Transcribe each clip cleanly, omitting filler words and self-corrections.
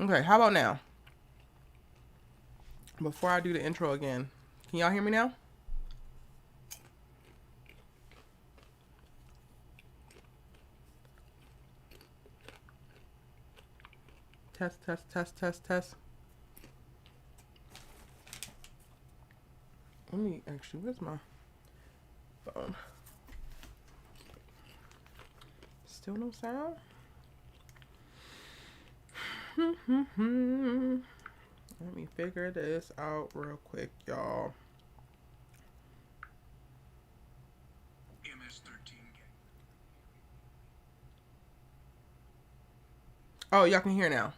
Okay, how about now? Before I do the intro again, can y'all hear me now? Test, test, test, test, test. Let me actually, where's my phone? Still no sound? Let me figure this out real quick, y'all. Oh, y'all can hear now.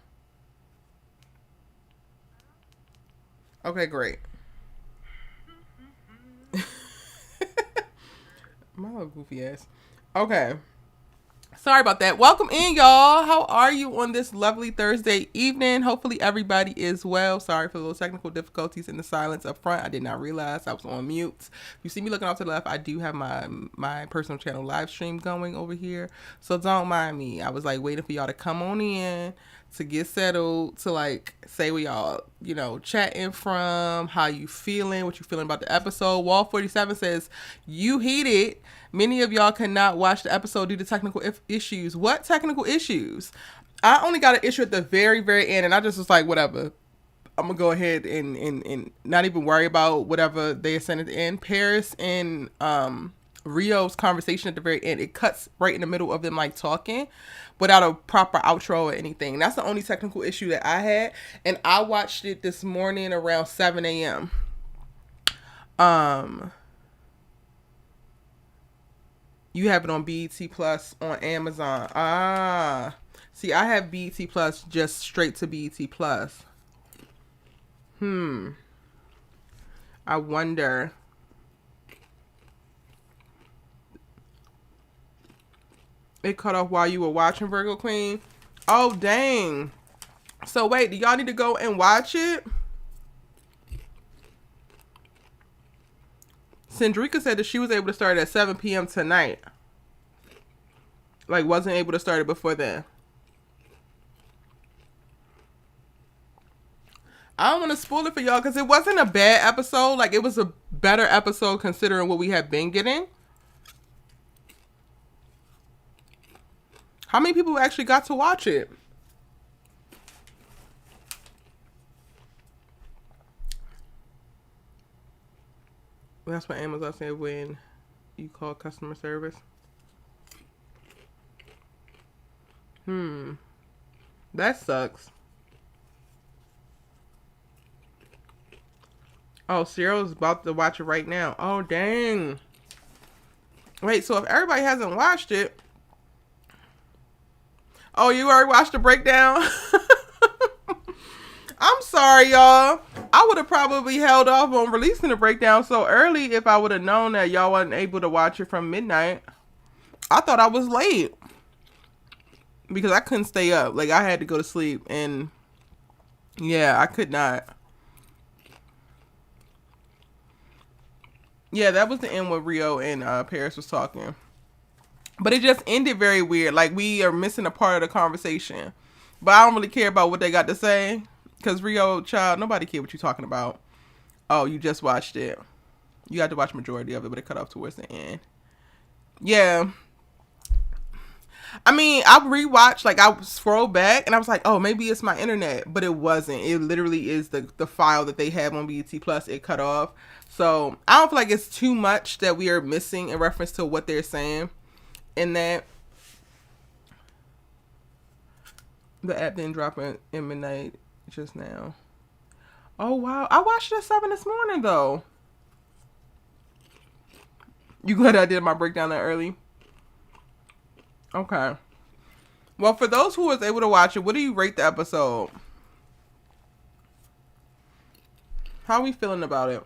Okay, great. My little goofy ass. Okay. Sorry about that. Welcome in, y'all. How are you on this lovely Thursday evening? Hopefully everybody is well. Sorry for the little technical difficulties in the silence up front. I did not realize I was on mute. If you see me looking off to the left, I do have my personal channel live stream going over here. So don't mind me. I was like waiting for y'all to come on in, to get settled, to like say where y'all, chatting from, how you feeling, what you feeling about the episode. Wall 47 says, you heated. Many of y'all cannot watch the episode due to technical issues. What technical issues? I only got an issue at the very, very end, and I just was like, whatever. I'm going to go ahead and not even worry about whatever they sent at the end. Paris and Rio's conversation at the very end, it cuts right in the middle of them like talking without a proper outro or anything. That's the only technical issue that I had, and I watched it this morning around 7 a.m. You have it on BET Plus on Amazon. Ah. See, I have BET Plus just straight to BET Plus. I wonder. It cut off while you were watching Virgo Queen? Oh, dang. So, wait, do y'all need to go and watch it? Sandrika said that she was able to start at 7 p.m. tonight. Like, wasn't able to start it before then. I don't want to spoil it for y'all because it wasn't a bad episode. Like, it was a better episode considering what we have been getting. How many people actually got to watch it? That's what Amazon said when you call customer service. That sucks. Oh, Cyril's about to watch it right now. Oh, dang. Wait, so if everybody hasn't watched it... Oh, you already watched the breakdown? I'm sorry, y'all. I would have probably held off on releasing the breakdown so early if I would have known that y'all wasn't able to watch it from midnight. I thought I was late. Because I couldn't stay up. Like, I had to go to sleep. And, yeah, I could not. Yeah, that was the end where Rio and Paris was talking. But it just ended very weird. Like, we are missing a part of the conversation. But I don't really care about what they got to say. Because Rio, child, nobody cared what you're talking about. Oh, you just watched it. You had to watch majority of it, but it cut off towards the end. Yeah. I mean, I rewatched, like, I scrolled back, and I was like, oh, maybe it's my internet. But it wasn't. It literally is the file that they have on BET Plus. It cut off. So, I don't feel like it's too much that we are missing in reference to what they're saying in that. The app didn't drop in midnight just now. Oh, wow. I watched it at 7 this morning, though. You glad I did my breakdown that early? Okay. Well, for those who was able to watch it, what do you rate the episode? How are we feeling about it?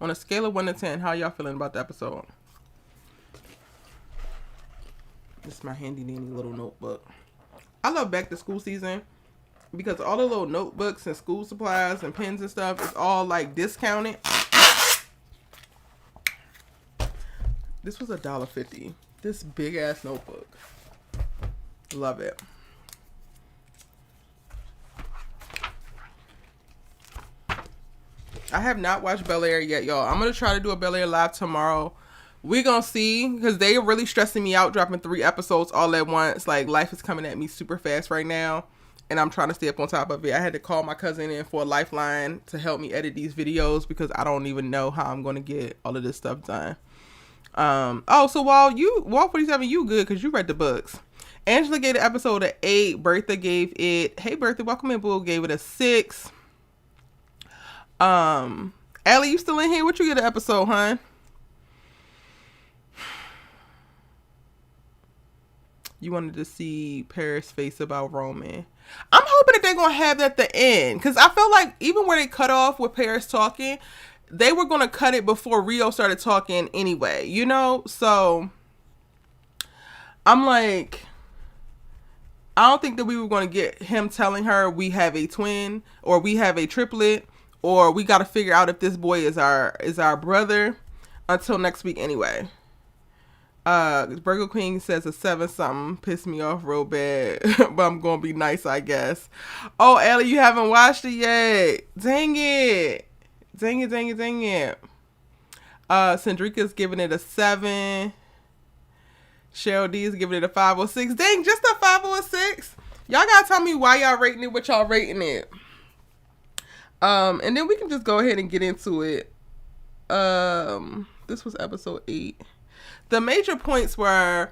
On a scale of 1 to 10, how y'all feeling about the episode? This is my handy dandy little notebook. I love back to school season because all the little notebooks and school supplies and pens and stuff is all like discounted. This was $1.50. This big ass notebook. Love it. I have not watched Bel Air yet, y'all. I'm going to try to do a Bel Air live tomorrow. We're going to see, because they are really stressing me out dropping 3 episodes all at once. Like, life is coming at me super fast right now, and I'm trying to stay up on top of it. I had to call my cousin in for a lifeline to help me edit these videos because I don't even know how I'm going to get all of this stuff done. So while 47, you good because you read the books. Angela gave the episode an 8. Bertha gave it, hey Bertha, welcome in, Boo, gave it a 6. Allie, you still in here? What you get an episode, hon? You wanted to see Paris' face about Roman. I'm hoping that they're gonna have that at the end, because I feel like even where they cut off with Paris talking, they were gonna cut it before Rio started talking anyway, you know? So I'm like, I don't think that we were gonna get him telling her we have a twin or we have a triplet, or we got to figure out if this boy is our brother until next week anyway. Burger Queen says a 7 something. Pissed me off real bad. But I'm going to be nice, I guess. Oh, Ellie, you haven't watched it yet. Dang it. Sandrika's giving it a 7. Cheryl D is giving it a 506. Dang, just a 506? Y'all got to tell me why y'all rating it, what y'all rating it. And then we can just go ahead and get into it. This was episode 8. The major points were,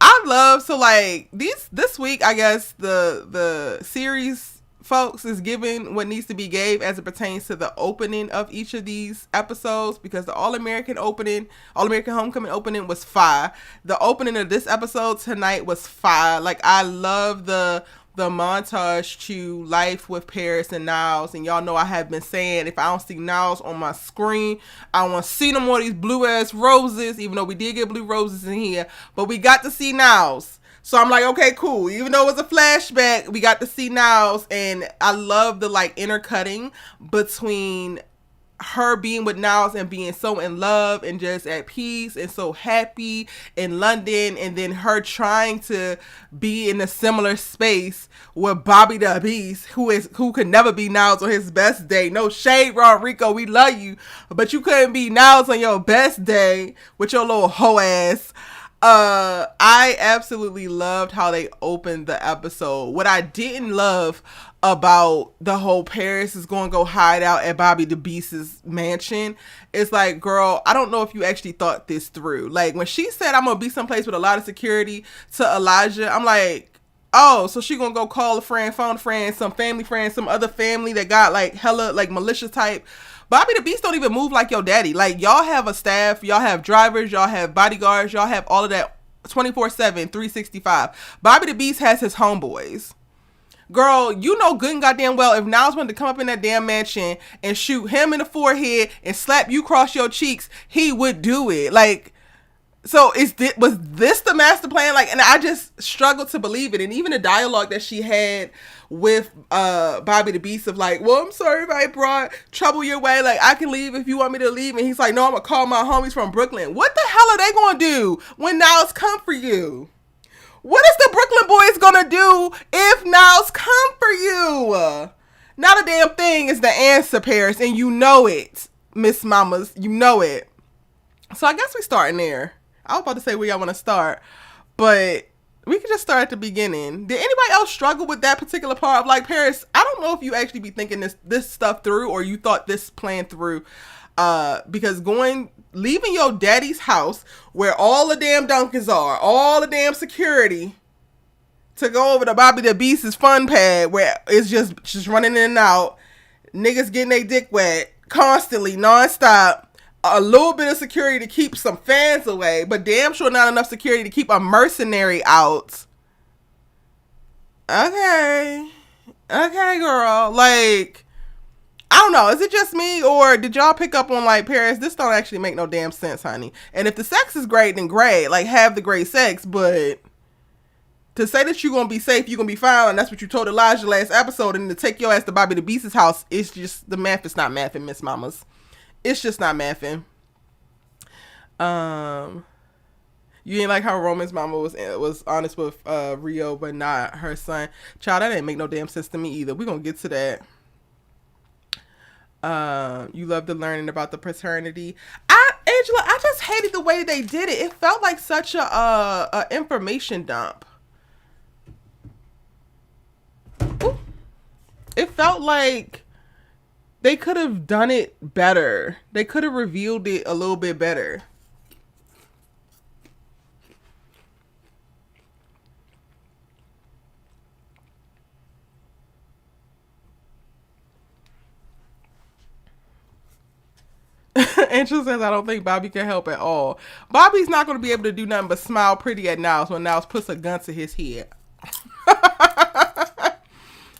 this week, I guess the series folks is giving what needs to be gave as it pertains to the opening of each of these episodes, because the All-American Homecoming opening was fire. The opening of this episode tonight was fire. Like, I love the montage to life with Paris and Niles, and y'all know I have been saying if I don't see Niles on my screen, I want to see no more of these blue ass roses, even though we did get blue roses in here, but we got to see Niles. So I'm like, okay, cool. Even though it was a flashback, we got to see Niles, and I love the like intercutting between her being with Niles and being so in love and just at peace and so happy in London, and then her trying to be in a similar space with Bobby the Beast, who could never be Niles on his best day. No shade, Rodrigo, we love you, but you couldn't be Niles on your best day with your little hoe ass. I absolutely loved how they opened the episode. What I didn't love about the whole Paris is going to go hide out at Bobby the Beast's mansion, it's like, girl, I don't know if you actually thought this through. Like, when she said I'm going to be someplace with a lot of security to Elijah, I'm like, oh, so she going to go call a friend, phone a friend, some family friend, some other family that got like hella like militia type. Bobby the Beast don't even move like your daddy. Like, y'all have a staff, y'all have drivers, y'all have bodyguards, y'all have all of that 24/7, 365. Bobby the Beast has his homeboys. Girl, you know good and goddamn well if Niles wanted to come up in that damn mansion and shoot him in the forehead and slap you across your cheeks, he would do it. Like, so was this the master plan? Like, and I just struggled to believe it. And even the dialogue that she had with Bobby the Beast of like, well, I'm sorry if I brought trouble your way. Like, I can leave if you want me to leave. And he's like, no, I'm going to call my homies from Brooklyn. What the hell are they going to do when Niles come for you? What is the Brooklyn boys gonna do if Niles come for you? Not a damn thing is the answer, Paris, and you know it, Miss Mamas. You know it. So I guess we starting there. I was about to say where y'all want to start, but we can just start at the beginning. Did anybody else struggle with that particular part of like, Paris, I don't know if you actually be thinking this stuff through, or you thought this plan through, because leaving your daddy's house where all the damn Dunkins are, all the damn security, to go over to Bobby the Beast's fun pad where it's just running in and out, niggas getting their dick wet constantly, nonstop, a little bit of security to keep some fans away, but damn sure not enough security to keep a mercenary out. Okay, girl, like, I don't know. Is it just me, or did y'all pick up on like, Paris, this don't actually make no damn sense, honey. And if the sex is great, then great. Like, have the great sex, but To say that you're going to be safe, you're going to be fine, and that's what you told Elijah last episode, and to take your ass to Bobby the Beast's house, it's just, the math is not mathing, Miss Mamas. It's just not mathing. You ain't like how Roman's mama was honest with Rio, but not her son. Child, that didn't make no damn sense to me either. We're going to get to that. You love the learning about the paternity. Angela, I just hated the way they did it. It felt like such a information dump. Ooh. It felt like they could have done it better. They could have revealed it a little bit better. Angela says, I don't think Bobby can help at all. Bobby's not going to be able to do nothing but smile pretty at Niles when Niles puts a gun to his head.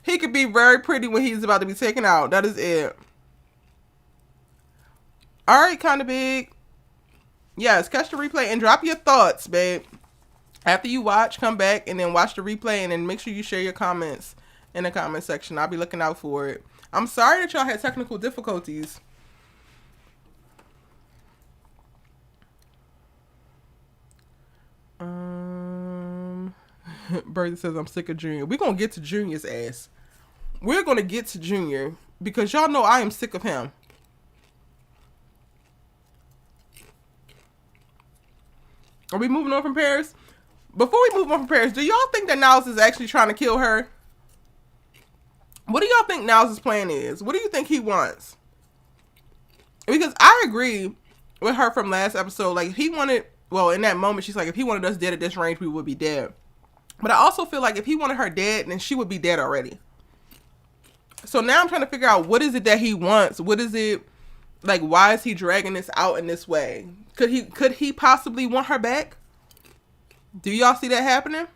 He could be very pretty when he's about to be taken out. That is it. All right, kind of big. Yes, catch the replay and drop your thoughts, babe. After you watch, come back and then watch the replay and then make sure you share your comments in the comment section. I'll be looking out for it. I'm sorry that y'all had technical difficulties. Bertha says, I'm sick of Junior. We're going to get to Junior's ass. We're going to get to Junior because y'all know I am sick of him. Are we moving on from Paris? Before we move on from Paris, do y'all think that Niles is actually trying to kill her? What do y'all think Niles' plan is? What do you think he wants? Because I agree with her from last episode. Like, he wanted, well, in that moment, she's like, if he wanted us dead at this range, we would be dead. But I also feel like if he wanted her dead, then she would be dead already. So now I'm trying to figure out, what is it that he wants? What is it, like, why is he dragging this out in this way? Could he possibly want her back? Do y'all see that happening?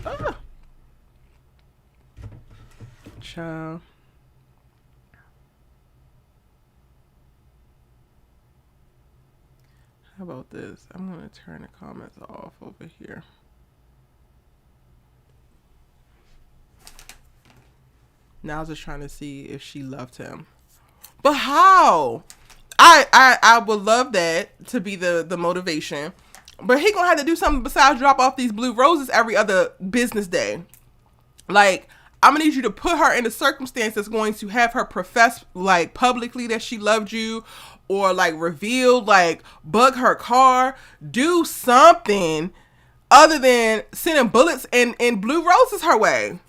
Ah. Child. How about this? I'm going to turn the comments off over here. Now I was just trying to see if she loved him. But how? I would love that to be the motivation. But he gonna have to do something besides drop off these blue roses every other business day. Like, I'm gonna need you to put her in a circumstance that's going to have her profess, like, publicly that she loved you, or like reveal, like, bug her car, do something other than sending bullets and blue roses her way.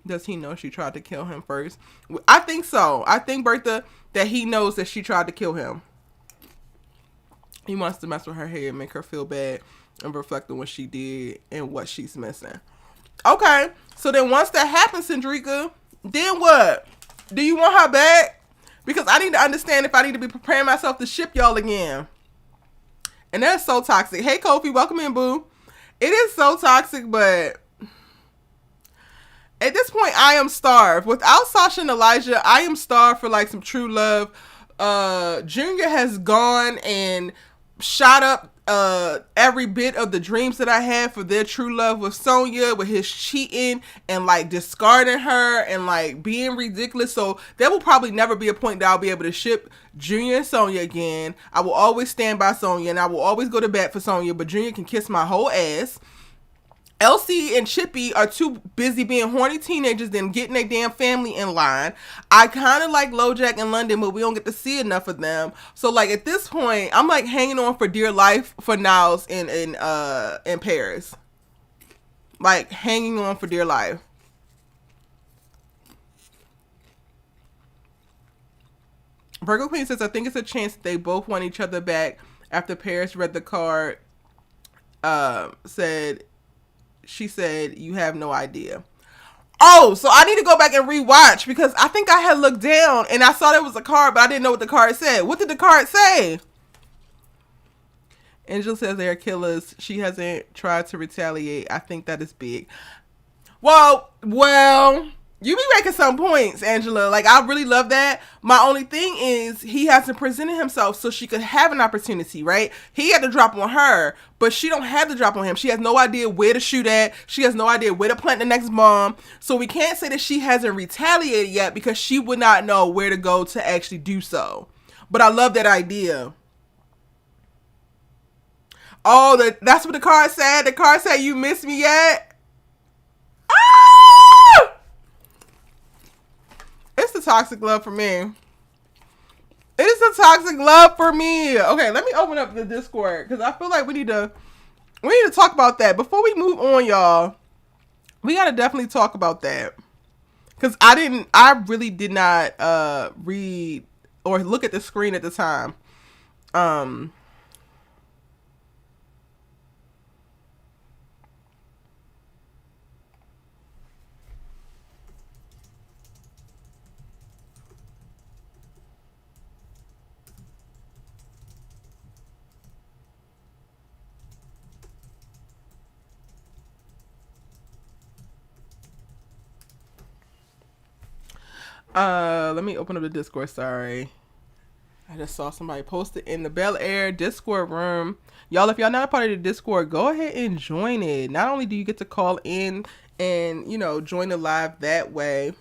Does he know she tried to kill him first? I think so. I think, Bertha, that he knows that she tried to kill him. He wants to mess with her head, make her feel bad, and reflect on what she did and what she's missing. Okay, so then once that happens, Cendrika, then what? Do you want her back? Because I need to understand if I need to be preparing myself to ship y'all again. And that's so toxic. Hey, Kofi, welcome in, boo. It is so toxic, but at this point, I am starved. Without Sasha and Elijah, I am starved for, like, some true love. Junior has gone and shot up every bit of the dreams that I had for their true love with Sonia, with his cheating and, like, discarding her and, like, being ridiculous. So there will probably never be a point that I'll be able to ship Junior and Sonia again. I will always stand by Sonia and I will always go to bat for Sonia, but Junior can kiss my whole ass. Elsie and Chippy are too busy being horny teenagers than getting their damn family in line. I kind of like LoJack and London, but we don't get to see enough of them. So, like, at this point, I'm, like, hanging on for dear life for Niles in Paris. Like, hanging on for dear life. Virgo Queen says, I think it's a chance that they both want each other back. After Paris read the card, she said, you have no idea. Oh, so I need to go back and rewatch because I think I had looked down and I saw there was a card, but I didn't know what the card said. What did the card say? Angel says they are killers. She hasn't tried to retaliate. I think that is big. Well, You be making some points, Angela. Like, I really love that. My only thing is he hasn't presented himself so she could have an opportunity, right? He had to drop on her, but she don't have to drop on him. She has no idea where to shoot at. She has no idea where to plant the next bomb. So we can't say that she hasn't retaliated yet because she would not know where to go to actually do so. But I love that idea. Oh, that's what the card said. The card said, "You miss me yet?" Ah! It's the toxic love for me. It is the toxic love for me. Okay, let me open up the Discord because I feel like we need to talk about that before we move on, y'all. We gotta definitely talk about that because I really did not read or look at the screen at the time. Let me open up the Discord. Sorry. I just saw somebody post it in the Bel Air Discord room. Y'all, if y'all not a part of the Discord, go ahead and join it. Not only do you get to call in and, you know, join the live that way,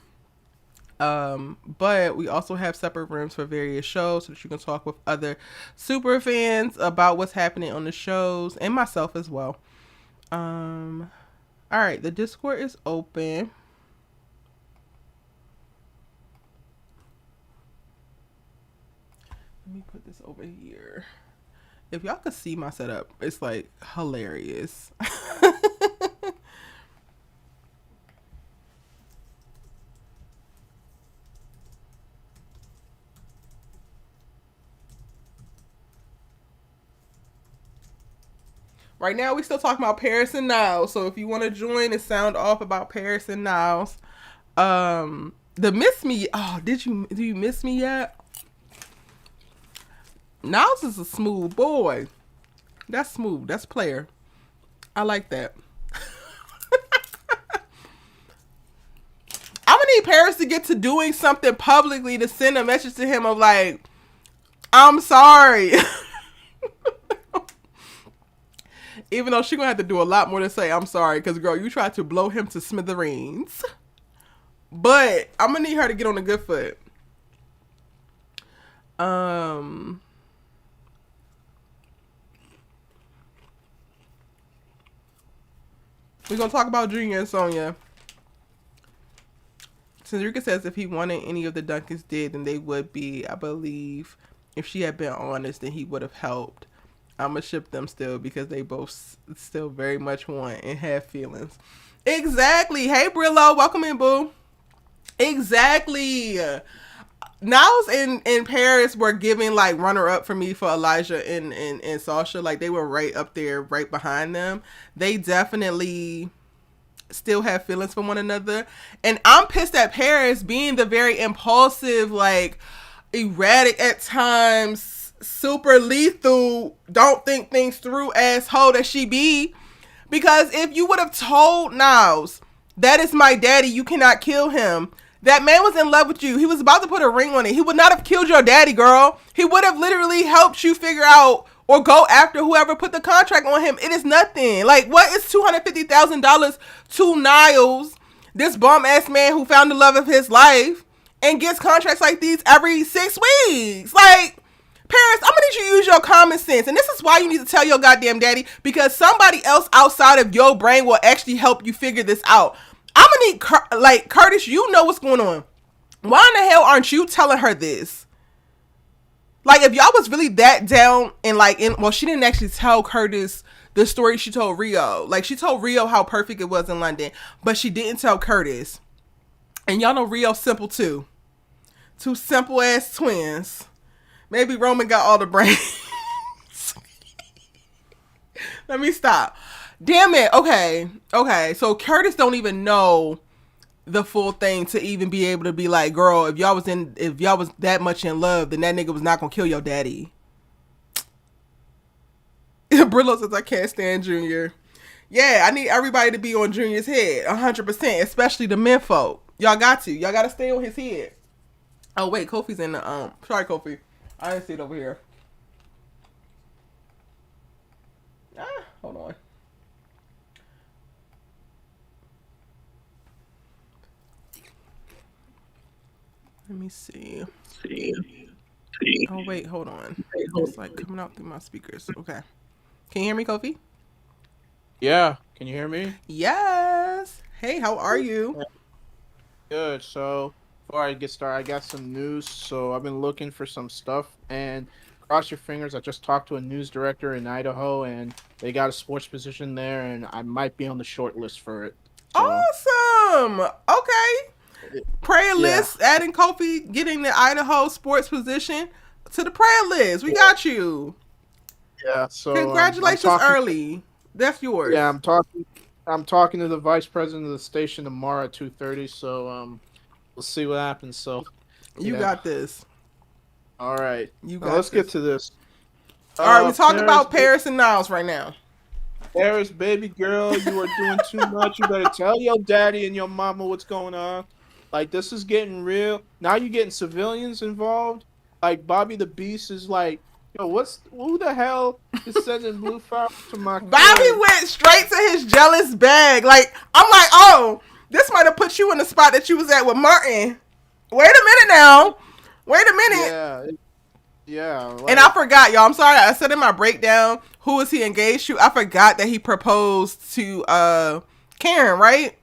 but we also have separate rooms for various shows so that you can talk with other super fans about what's happening on the shows and myself as well. All right, the Discord is open. Let me put this over here. If y'all could see my setup, it's like hilarious. Right now, we still talking about Paris and Niles. So if you want to join and sound off about Paris and Niles, the miss me. Oh, do you miss me yet? Niles is a smooth boy. That's smooth. That's player. I like that. I'm gonna need Paris to get to doing something publicly to send a message to him of like, I'm sorry. Even though she's gonna have to do a lot more to say I'm sorry, because girl, you tried to blow him to smithereens. But I'm gonna need her to get on a good foot. We're gonna talk about Junior and Sonia. Cindrika says if he wanted any of the Duncans did, then they would be. I believe if she had been honest, then he would have helped. I'ma ship them still because they both still very much want and have feelings. Exactly. Hey Brillo, welcome in, boo. Exactly. Niles and Paris were giving like runner up for me for Elijah and Sasha. Like they were right up there, right behind them. They definitely still have feelings for one another. And I'm pissed at Paris being the very impulsive, like erratic at times, super lethal, don't think things through asshole that she be. Because if you would have told Niles, that is my daddy, you cannot kill him. That man was in love with you. He was about to put a ring on it. He would not have killed your daddy, girl. He would have literally helped you figure out or go after whoever put the contract on him. It is nothing. Like, what is $250,000 to Niles, this bum ass man who found the love of his life and gets contracts like these every 6 weeks? Like, Paris, I'm gonna need you to use your common sense. And this is why you need to tell your goddamn daddy, because somebody else outside of your brain will actually help you figure this out. I'm gonna need, Curtis, you know what's going on. Why in the hell aren't you telling her this? Like, if y'all was really that down and well, she didn't actually tell Curtis the story she told Rio. Like, she told Rio how perfect it was in London, but she didn't tell Curtis. And y'all know Rio's simple too. Two simple ass twins. Maybe Roman got all the brains. Let me stop. Damn it. Okay. So Curtis don't even know the full thing to even be able to be like, girl, if y'all was that much in love, then that nigga was not gonna kill your daddy. Brillo says I can't stand Junior. Yeah, I need everybody to be on Junior's head 100%, especially the men folk. Y'all got to. Y'all got to stay on his head. Oh wait, Kofi's in the Sorry, Kofi. I didn't see it over here. Hold on. Let me see. Oh wait, hold on. It's like coming out through my speakers. Okay. Can you hear me, Kofi? Yeah, can you hear me? Yes. Hey, how are you? Yeah. Good. So before I get started, I got some news. So I've been looking for some stuff, and cross your fingers. I just talked to a news director in Idaho, and they got a sports position there, and I might be on the short list for it. So Awesome. Okay. Prayer yeah, list, adding Kofi, getting the Idaho sports position to the prayer list. We got you. yeah. So I'm Congratulations talking. early. That's Yeah, yours. I'm talking. I'm talking to the vice president of the station tomorrow at 2:30. So we'll see what happens. So You yeah. got this. All right. You Now got let's get this. to this. All right, we talking Paris. about Paris and Niles right now. Paris, baby girl, you are doing too much. You better tell your daddy and your mama what's going on. Like, this is getting real. Now you're getting civilians involved. Like, Bobby the Beast is like, yo, who the hell is sending blue flowers to my Bobby kid? went straight to his jealous bag. Like, I'm like, oh, this might have put you in the spot that you was at with Martin. Wait a minute now. Wait a minute. Yeah, yeah, And I like, forgot, y'all. I'm sorry. I said in my breakdown, who was he engaged to? I forgot that he proposed to Karen, right?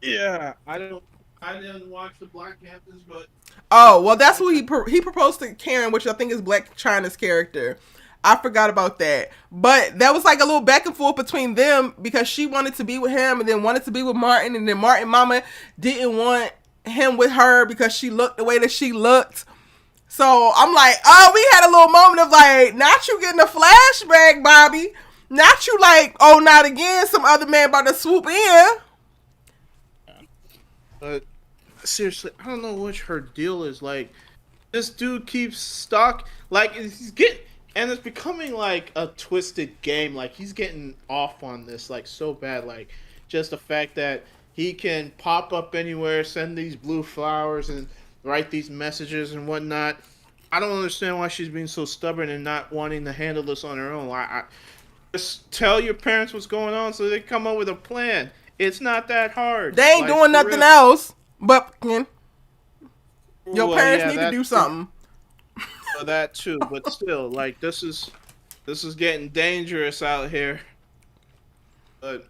yeah. I didn't watch the Black Panthers, but Oh, well, that's who he proposed to Karen, which I think is Black China's character. I forgot about that. But that was like a little back and forth between them because she wanted to be with him and then wanted to be with Martin, and then Martin mama didn't want him with her because she looked the way that she looked. So I'm like, oh, we had a little moment of like, not you getting a flashback, Bobby. Not you like, oh, not again. Some other man about to swoop in. but seriously, I don't know what her deal is. Like, this dude keeps stuck. Like, he's getting, and it's becoming like a twisted game. Like, he's getting off on this, like, so bad. Like, just the fact that he can pop up anywhere, send these blue flowers, and write these messages and whatnot. I don't understand why she's being so stubborn and not wanting to handle this on her own. Just tell your parents what's going on so they come up with a plan. It's not that hard. They ain't Like, doing for nothing real. else. But your Well, parents yeah, need to that do something. that too. But still, like, this is getting dangerous out here. But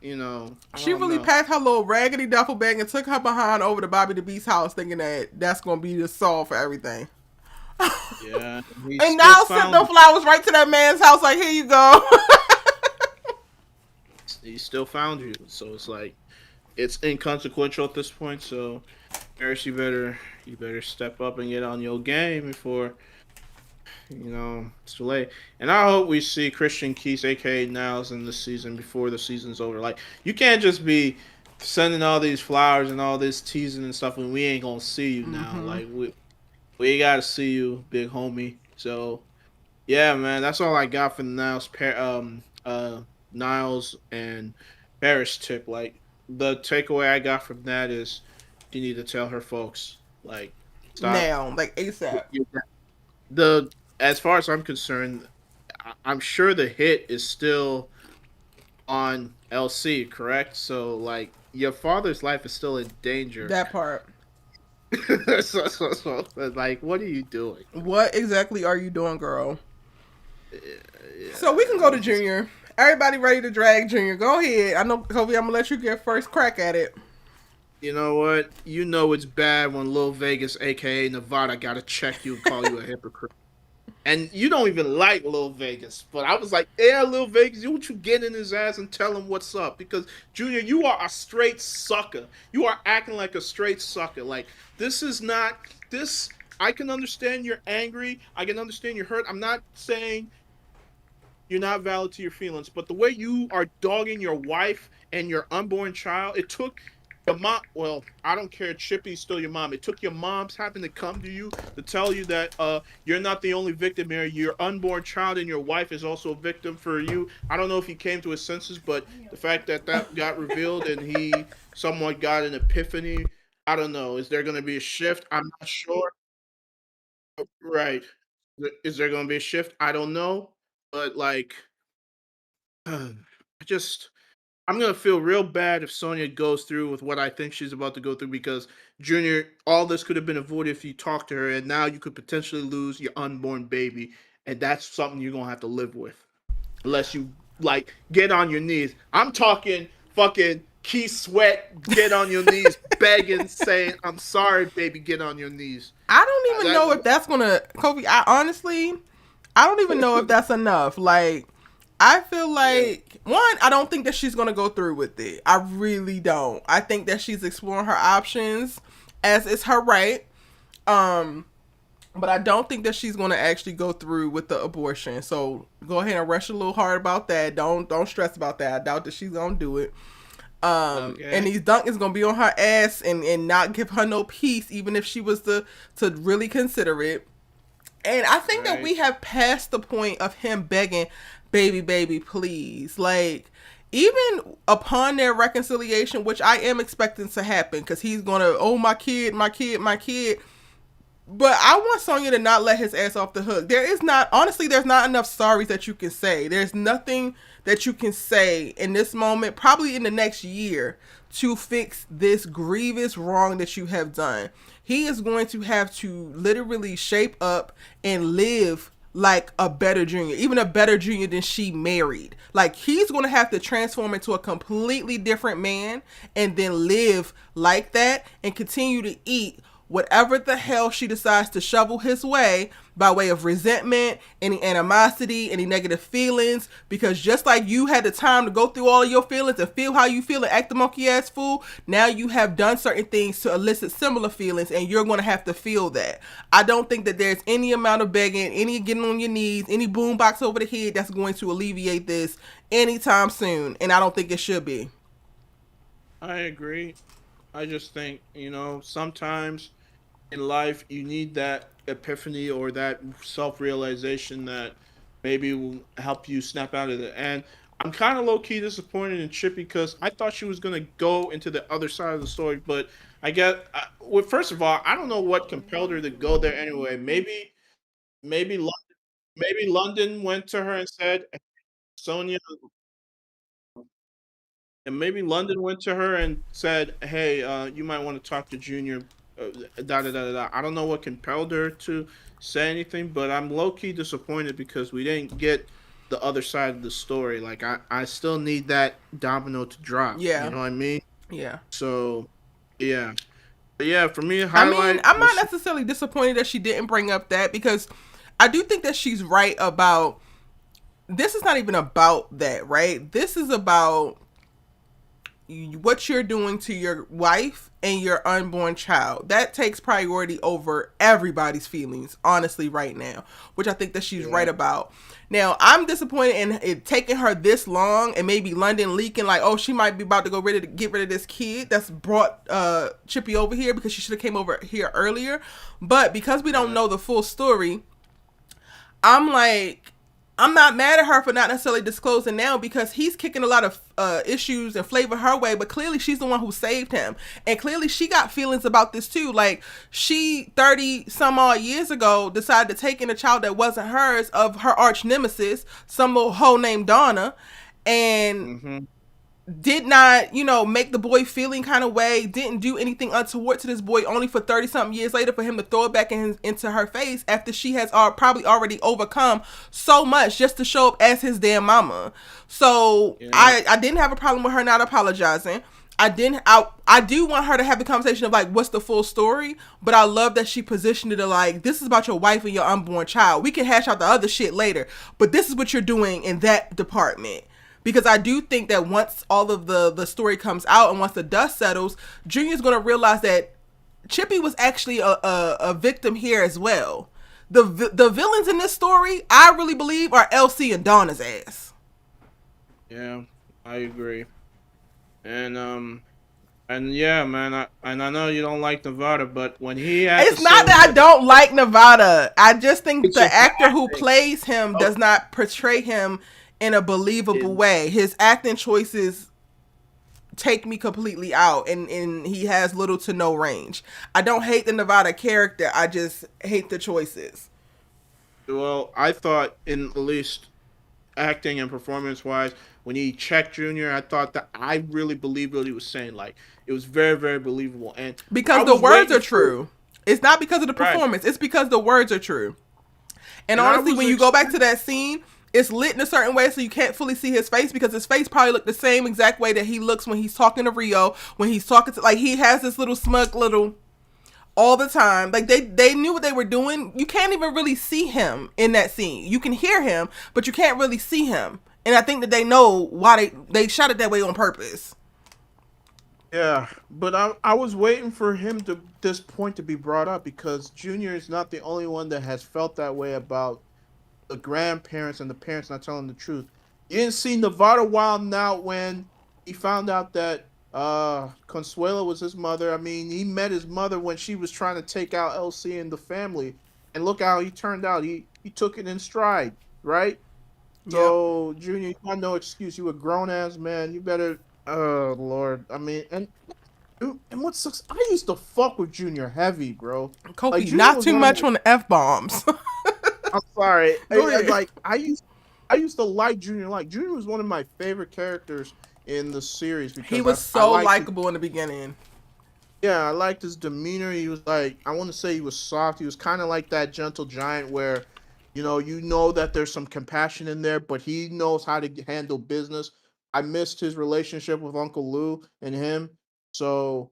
I She don't really know. packed her little raggedy duffel bag and took her behind over to Bobby the Beast's house, thinking that that's gonna be the solve for everything. Yeah, he And still now sent found them flowers right to that man's house. Like, here you go. he still found you. So it's like it's inconsequential at this point. So Paris, you better step up and get on your game before it's too late. And I hope we see Christian Keith, aka Niles, in this season before the season's over. Like, you can't just be sending all these flowers and all this teasing and stuff when we ain't gonna see you now. Mm-hmm. Like, we gotta see you, big homie. So yeah, man, that's all I got for the Niles and Paris tip. Like, the takeaway I got from that is you need to tell her folks, like, stop. Now, like ASAP. The As far as I'm concerned, I'm sure the hit is still on LC, correct? So, like, your father's life is still in danger. That part. Like, what are you doing? What exactly are you doing, girl? So we Yeah, can go to Junior. Everybody ready to drag Junior? Go ahead. I know, Kobe. I'm gonna let you get first crack at it. you know what? You know it's bad when Lil Vegas, aka Nevada, gotta check you and call you a hypocrite. And you don't even like Lil Vegas, but I was like, yeah, Lil Vegas, you what you get in his ass and tell him what's up. Because Junior, you are a straight sucker. You are acting like a straight sucker. Like, this is not this. I can understand you're angry. I can understand you're hurt. I'm not saying you're not valid to your feelings, but the way you are dogging your wife and your unborn child, it took your mom. Well, I don't care. Chippy's still your mom. It took your mom's having to come to you to tell you that you're not the only victim here. Your unborn child and your wife is also a victim for you. I don't know if he came to his senses, but the fact that that got revealed and he somewhat got an epiphany. I don't know. Is there going to be a shift? I'm not sure. Right. Is there going to be a shift? I don't know. But like, I just I'm gonna feel real bad if Sonia goes through with what I think she's about to go through because Junior, all this could have been avoided if you talked to her, and now you could potentially lose your unborn baby, and that's something you're gonna have to live with unless you like get on your knees. I'm talking fucking Key Sweat, get on your knees, begging, saying, "I'm sorry, baby, get on your knees." I don't even That know if that's gonna, Kobe. I don't even know if that's enough. Like, I feel yeah, like one, I don't think that she's gonna go through with it. I really don't. I think that she's exploring her options, as is her right. Um, but I don't think that she's gonna actually go through with the abortion. So go ahead and rush a little hard about that. Don't stress about that. I doubt that she's gonna do it. And okay, these Dunkins gonna be on her ass and not give her no peace, even if she was to really consider it. And I think that right. we have passed the point of him begging, baby, baby, please. Like, even upon their reconciliation, which I am expecting to happen, because he's gonna, oh, my kid, my kid, my kid. But I want Sonya to not let his ass off the hook. There is not, honestly, there's not enough sorries that you can say. There's nothing that you can say in this moment, probably in the next year, to fix this grievous wrong that you have done. He is going to have to literally shape up and live like a better junior, even a better junior than she married. Like, he's going to have to transform into a completely different man and then live like that and continue to eat whatever the hell she decides to shovel his way by way of resentment, any animosity, any negative feelings. Because just like you had the time to go through all of your feelings and feel how you feel and act the monkey ass fool, now you have done certain things to elicit similar feelings, and you're going to have to feel that. I don't think that there's any amount of begging, any getting on your knees, any boombox over the head that's going to alleviate this anytime soon, and I don't think it should be. I agree. I just think sometimes in life you need that epiphany or that self-realization that maybe will help you snap out of it. And I'm kind of low-key disappointed in Chippy because I thought she was going to go into the other side of the story, but I get well, first of all, I don't know what compelled her to go there anyway. Maybe maybe London went to her and said, Sonia, and maybe London went to her and said, "Hey, you might want to talk to Junior." Da da da da. I don't know what compelled her to say anything, but I'm low key disappointed because we didn't get the other side of the story. Like I still need that domino to drop. You Yeah. know what I mean? Yeah. So, yeah, but yeah. For me, I mean, highlight I'm not was necessarily disappointed that she didn't bring up that, because I do think that she's right about, this is not even about that, right? This is about what you're doing to your wife and your unborn child. That takes priority over everybody's feelings, honestly, right now, which I think that she's yeah. right about. Now, I'm disappointed in it taking her this long, and maybe London leaking like, oh, she might be about to get rid of this kid that's brought Chippy over here, because she should have came over here earlier. But because we don't Yeah. know the full story, I'm like, I'm not mad at her for not necessarily disclosing now, because he's kicking a lot of issues and flavor her way, but clearly she's the one who saved him. And clearly she got feelings about this too. Like, she 30 some odd years ago decided to take in a child that wasn't hers, of her arch nemesis, some little hoe named Donna, and Mm-hmm. did not, make the boy feeling kind of way, didn't do anything untoward to this boy, only for 30 something years later for him to throw it back into her face after she has probably already overcome so much just to show up as his damn mama. So Yeah. I didn't have a problem with her not apologizing. I do want her to have the conversation of like, what's the full story, but I love that she positioned it like, this is about your wife and your unborn child. We can hash out the other shit later, but this is what you're doing in that department. Because I do think that once all of the story comes out and once the dust settles, Junior's going to realize that Chippy was actually a victim here as well. The villains in this story, I really believe, are LC and Donna's ass. Yeah. I agree. And And yeah, man, I know you don't like Nevada, but when he had to It's say not what that he I had to don't say, like Nevada. I just think it's the just the actor who acting. plays him Oh, does not portray him in a believable it, way. His acting choices take me completely out, and he has little to no range. I don't hate the Nevada character. I just hate the choices. well, I thought in at least acting and performance wise, when he checked Junior, I thought that I really believed what he was saying. Like it was very, very believable, and Because I the was words waiting are for true. It's not because of the right, performance. It's because the words are true. And and I honestly, was when you go back to expecting. that scene, it's lit in a certain way so you can't fully see his face because his face probably looked the same exact way that he looks when he's talking to Rio, when he's talking to, like, he has this little smug little all the time. Like, they knew what they were doing. You can't even really see him in that scene. You can hear him, but you can't really see him. And I think that they know why they shot it that way on purpose. Yeah, but I was waiting for him to this point to be brought up because Junior is not the only one that has felt that way about the grandparents and the parents not telling the truth. You didn't see Nevada wild out when he found out that Consuelo was his mother. I mean, he met his mother when she was trying to take out LC and the family, and look how he turned out. He took it in stride, right? Yep. So Junior, you got no excuse. You a grown ass man. You better. Oh Lord, I mean, and what sucks, I used to fuck with Junior heavy, bro. Like Kofi, Junior not was too one of much my. on the F bombs. I'm sorry. Go ahead. Like I used to like Junior. Like Junior was one of my favorite characters in the series He because was I so liked his, likable in the beginning. yeah, I liked his demeanor. He was like, I want to say he was soft. He was kind of like that gentle giant where, you know that there's some compassion in there, but he knows how to handle business. I missed his relationship with Uncle Lou and him. So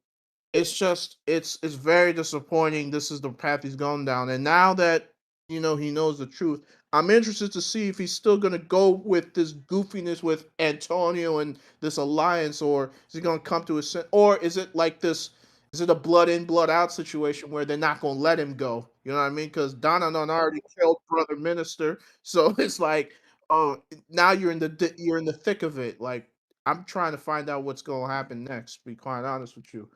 it's just it's very disappointing. This is the path he's gone down, and now that he knows the truth, I'm interested to see if he's still gonna go with this goofiness with Antonio and this alliance, or is he gonna come to or is it like this? Is it a blood in, blood out situation where they're not gonna let him go? You know what I mean? Because Donna Don already killed brother minister, so it's like, oh, now you're in the thick of it. Like I'm trying to find out what's gonna happen next. To be quite honest with you.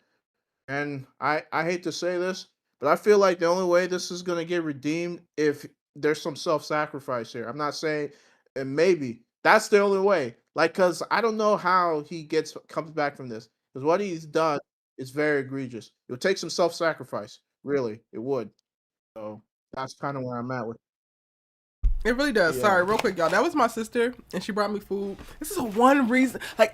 And I hate to say this, but I feel like the only way this is gonna get redeemed if there's some self-sacrifice here. I'm not saying, and maybe that's the only way. Like, cause I don't know how he comes back from this. Because what he's done is very egregious. It would take some self-sacrifice. Really, it would. So that's kind of where I'm at with. It really does. Sorry, Yeah. real quick, y'all. That was my sister, and she brought me food. This is one reason. Like,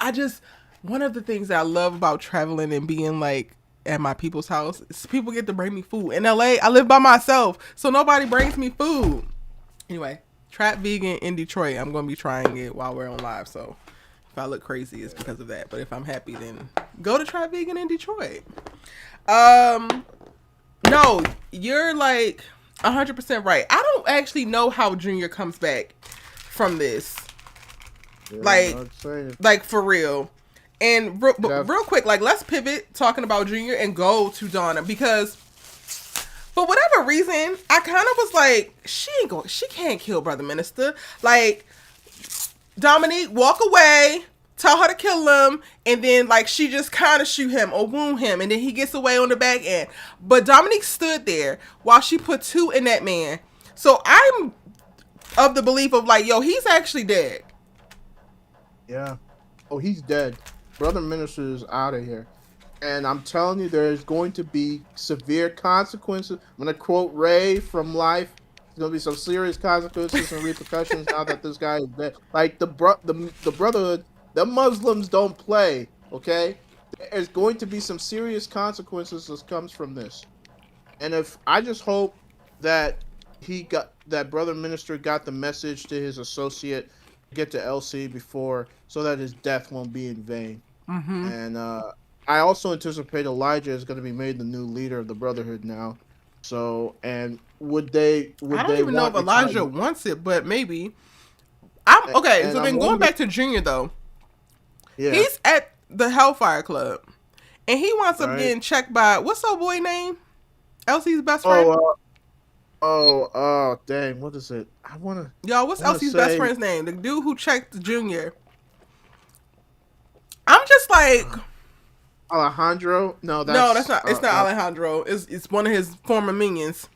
one of the things that I love about traveling and being like at my people's house is people get to bring me food. In LA, I live by myself, so nobody brings me food. Anyway, Trap Vegan in Detroit. I'm gonna be trying it while we're on live. So if I look crazy, it's because of that. But if I'm happy, then go to Trap Vegan in Detroit. Um, no, you're like 100% right. I don't actually know how Junior comes back from this. Yeah, Like, I'd say like for real. And real, but that. real quick, like let's pivot talking about Junior and go to Donna because for whatever reason, I kind of was like, she can't kill Brother Minister. Like Dominique walk away, tell her to kill him, and then like she just kind of shoot him or wound him, and then he gets away on the back end. But Dominique stood there while she put two in that man. So I'm of the belief of like, yo, he's actually dead. Yeah. Oh, he's dead. Brother Minister is out of here. And I'm telling you, there is going to be severe consequences. I'm going to quote Ray from Life. There's going to be some serious consequences and repercussions now that this guy is dead. Like the Brotherhood, the Muslims don't play. Okay, there's going to be some serious consequences that comes from this. And if I just hope that that brother minister got the message to his associate, get to LC before, so that his death won't be in vain. Mm-hmm. And I also anticipate Elijah is going to be made the new leader of the Brotherhood now. So, and would they I would don't they even know if want Elijah retirement? wants it, but maybe. I'm okay. And So I'm then going wondering, back to Junior though, yeah, he's at the Hellfire Club, and he winds up right. getting checked by what's old boy name? Elsie's best friend. Oh, dang, what is it? Y'all, I what's want to Elsie's best say, friend's name? The dude who checked Junior. I'm just like, Alejandro? No, No, that's that's not. It's not Alejandro. It's one of his former minions.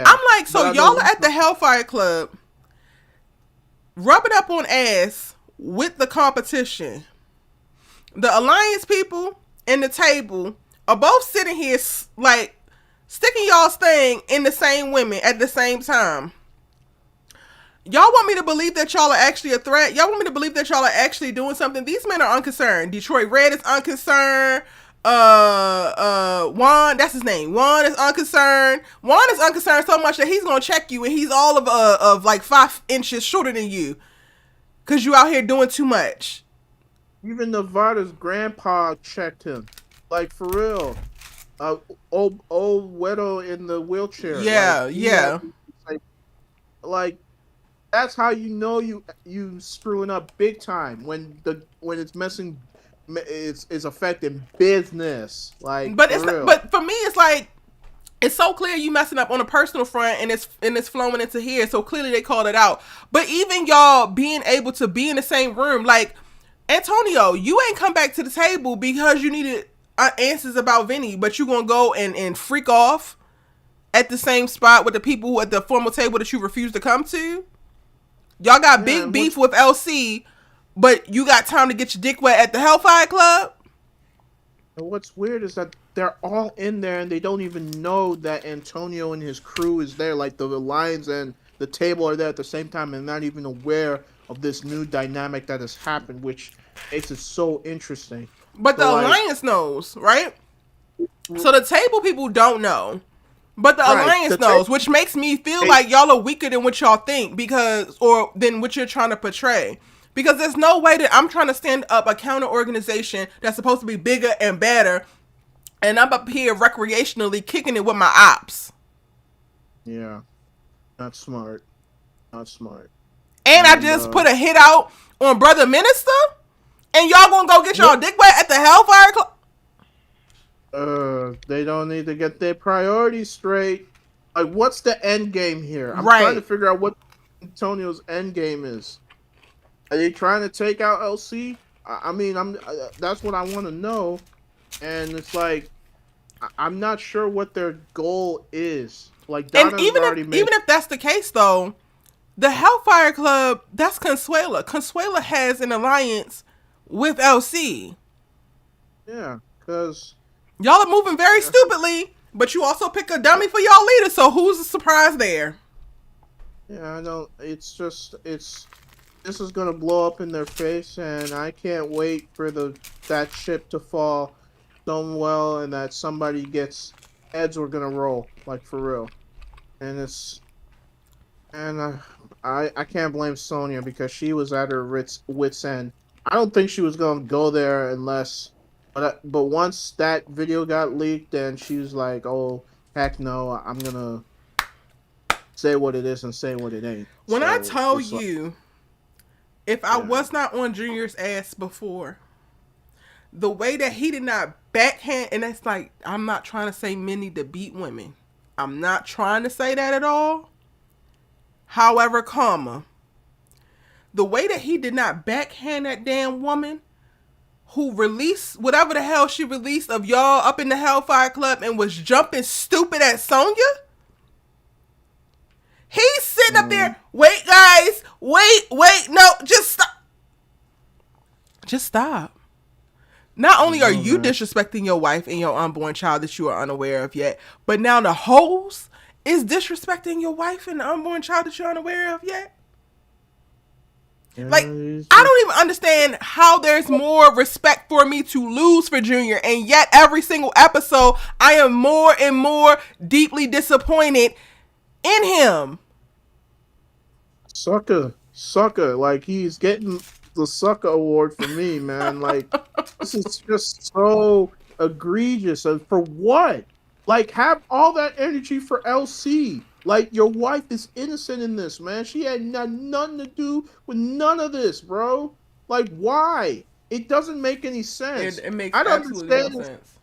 I'm yeah. like, so But I y'all know are at the Hellfire Club, rubbing up on ass with the competition. The Alliance people and the table are both sitting here like sticking y'all's thing in the same women at the same time. Y'all want me to believe that y'all are actually a threat? Y'all want me to believe that y'all are actually doing something? These men are unconcerned. Detroit Red is unconcerned. Juan, that's his name. Juan is unconcerned. Juan is unconcerned so much that he's gonna check you, and he's all of like 5 inches shorter than you, cause you out here doing too much. even Nevada's grandpa checked him. Like for real. Uh old Wedo in the wheelchair. Like Yeah, he had yeah. like, like that's how you know you screwing up big time when it's messing it's affecting business. Like But for it's not, real. but for me, it's like it's so clear you messing up on a personal front, and it's flowing into here. So clearly they called it out. But even y'all being able to be in the same room, like Antonio, you ain't come back to the table because you needed answers about Vinny, but you gonna go and freak off at the same spot with the people at the formal table that you refused to come to. Y'all got Yeah, big and beef with LC, but you got time to get your dick wet at the Hellfire Club. what's weird is that they're all in there and they don't even know that Antonio and his crew is there. Like the Lions and the table are there at the same time and not even aware of this new dynamic that has happened, which makes it so interesting. But So the like, Alliance knows, right? So the table people don't know. But the right, Alliance knows, which makes me feel like y'all are weaker than what y'all think, because or than what you're trying to portray. Because there's no way that I'm trying to stand up a counter organization that's supposed to be bigger and better, and I'm up here recreationally kicking it with my ops. yeah, not smart, not smart. And I And just put a hit out on Brother Minister, and y'all gonna go get yeah, y'all dick wet at the Hellfire Club? they don't need to get their priorities straight. Like, what's the end game here? I'm trying to Right. figure out what Antonio's end game is. Are they trying to take out LC? I mean, that's what I want to know. And it's like I'm not sure what their goal is. Like And Donna's even if already made. even if that's the case, though, the Hellfire Club, that's Consuela. Consuela has an alliance with LC. Yeah, because Y'all are moving very yeah, stupidly, but you also pick a dummy for y'all leader, so who's the surprise there? yeah, I don't. It's just it's this is gonna blow up in their face, and I can't wait for the that ship to fall somewhere and that somebody gets heads were gonna roll like for real. And it's and I can't blame Sonia because she was at her wits end. I don't think she was gonna go there unless, but once that video got leaked, then she was like, "Oh heck no, I'm gonna say what it is and say what it ain't." When I So tell it's like, you, if I yeah, was not on Junior's ass before, the way that he did not backhand, and that's like, I'm not trying to say men need to beat women. I'm not trying to say that at all. However, comma, the way that he did not backhand that damn woman who released whatever the hell she released of y'all up in the Hellfire Club and was jumping stupid at Sonya. He's sitting up um, there. Wait, guys. Wait. No, just stop. Just stop. Not I only are know, you man. disrespecting your wife and your unborn child that you are unaware of yet, but now the host is disrespecting your wife and the unborn child that you're unaware of yet. Yeah, Like, it's I just don't even understand how there's more respect for me to lose for Junior, and yet every single episode, I am more and more deeply disappointed in him. sucker. Like he's getting the sucker award for me, man. Like this is just so egregious. And for what? Like have all that energy for LC. Like your wife is innocent in this, man. She had nothing to do with none of this, bro. Like why? It doesn't make any It, sense. it makes I'd absolutely no understand. sense.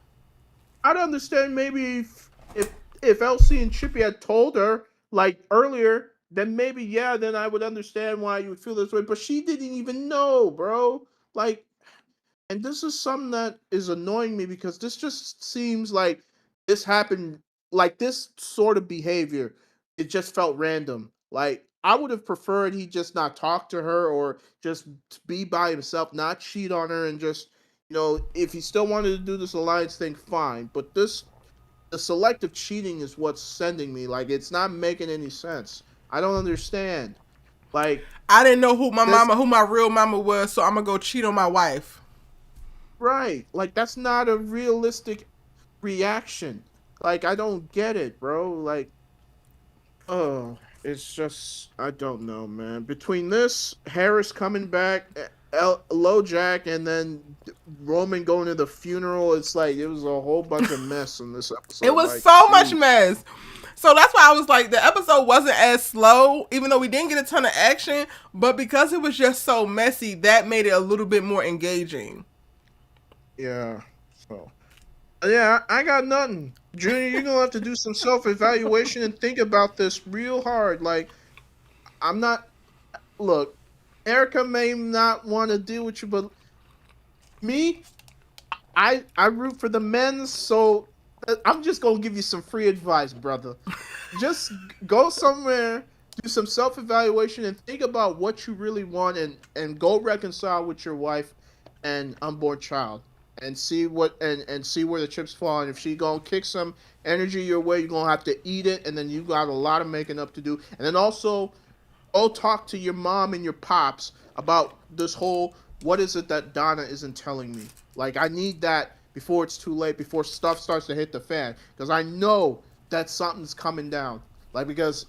I'd understand maybe if LC and Chippy had told her like earlier, then maybe yeah, then I would understand why you would feel this way. But she didn't even know, bro. Like And this is something that is annoying me because this just seems like this happened, like this sort of behavior. It just felt random. Like I would have preferred he just not talk to her or just be by himself, not cheat on her, and just if he still wanted to do this alliance thing, fine. But the selective cheating is what's sending me. Like it's not making any sense. I don't understand. Like I didn't know this who my real mama was, so I'm gonna go cheat on my wife. right. Like that's not a realistic reaction. Like I don't get it, bro. Like oh, it's just I don't know, man. Between this Harris coming back, LoJack, and then Roman going to the funeral, it's like it was a whole bunch of mess in this It episode. was Like, so much jeez. mess. So that's why I was like, the episode wasn't as slow, even though we didn't get a ton of action, but because it was just so messy, that made it a little bit more engaging. Yeah. So yeah, I got nothing. Junior, you're gonna have to do some self evaluation and think about this real hard. Like I'm not. Look, Erica may not want to deal with you, but me, I root for the men, so I'm just gonna give you some free advice, brother. Just go somewhere, do some self evaluation, and think about what you really want, and go reconcile with your wife and unborn child, and see what and see where the chips fall. And if she gonna kick some energy your way, you're gonna have to eat it, and then you got a lot of making up to do. And then also go talk to your mom and your pops about this whole what is it that Donna isn't telling me. Like I need that before it's too late, before stuff starts to hit the fan, because I know that something's coming down. Like because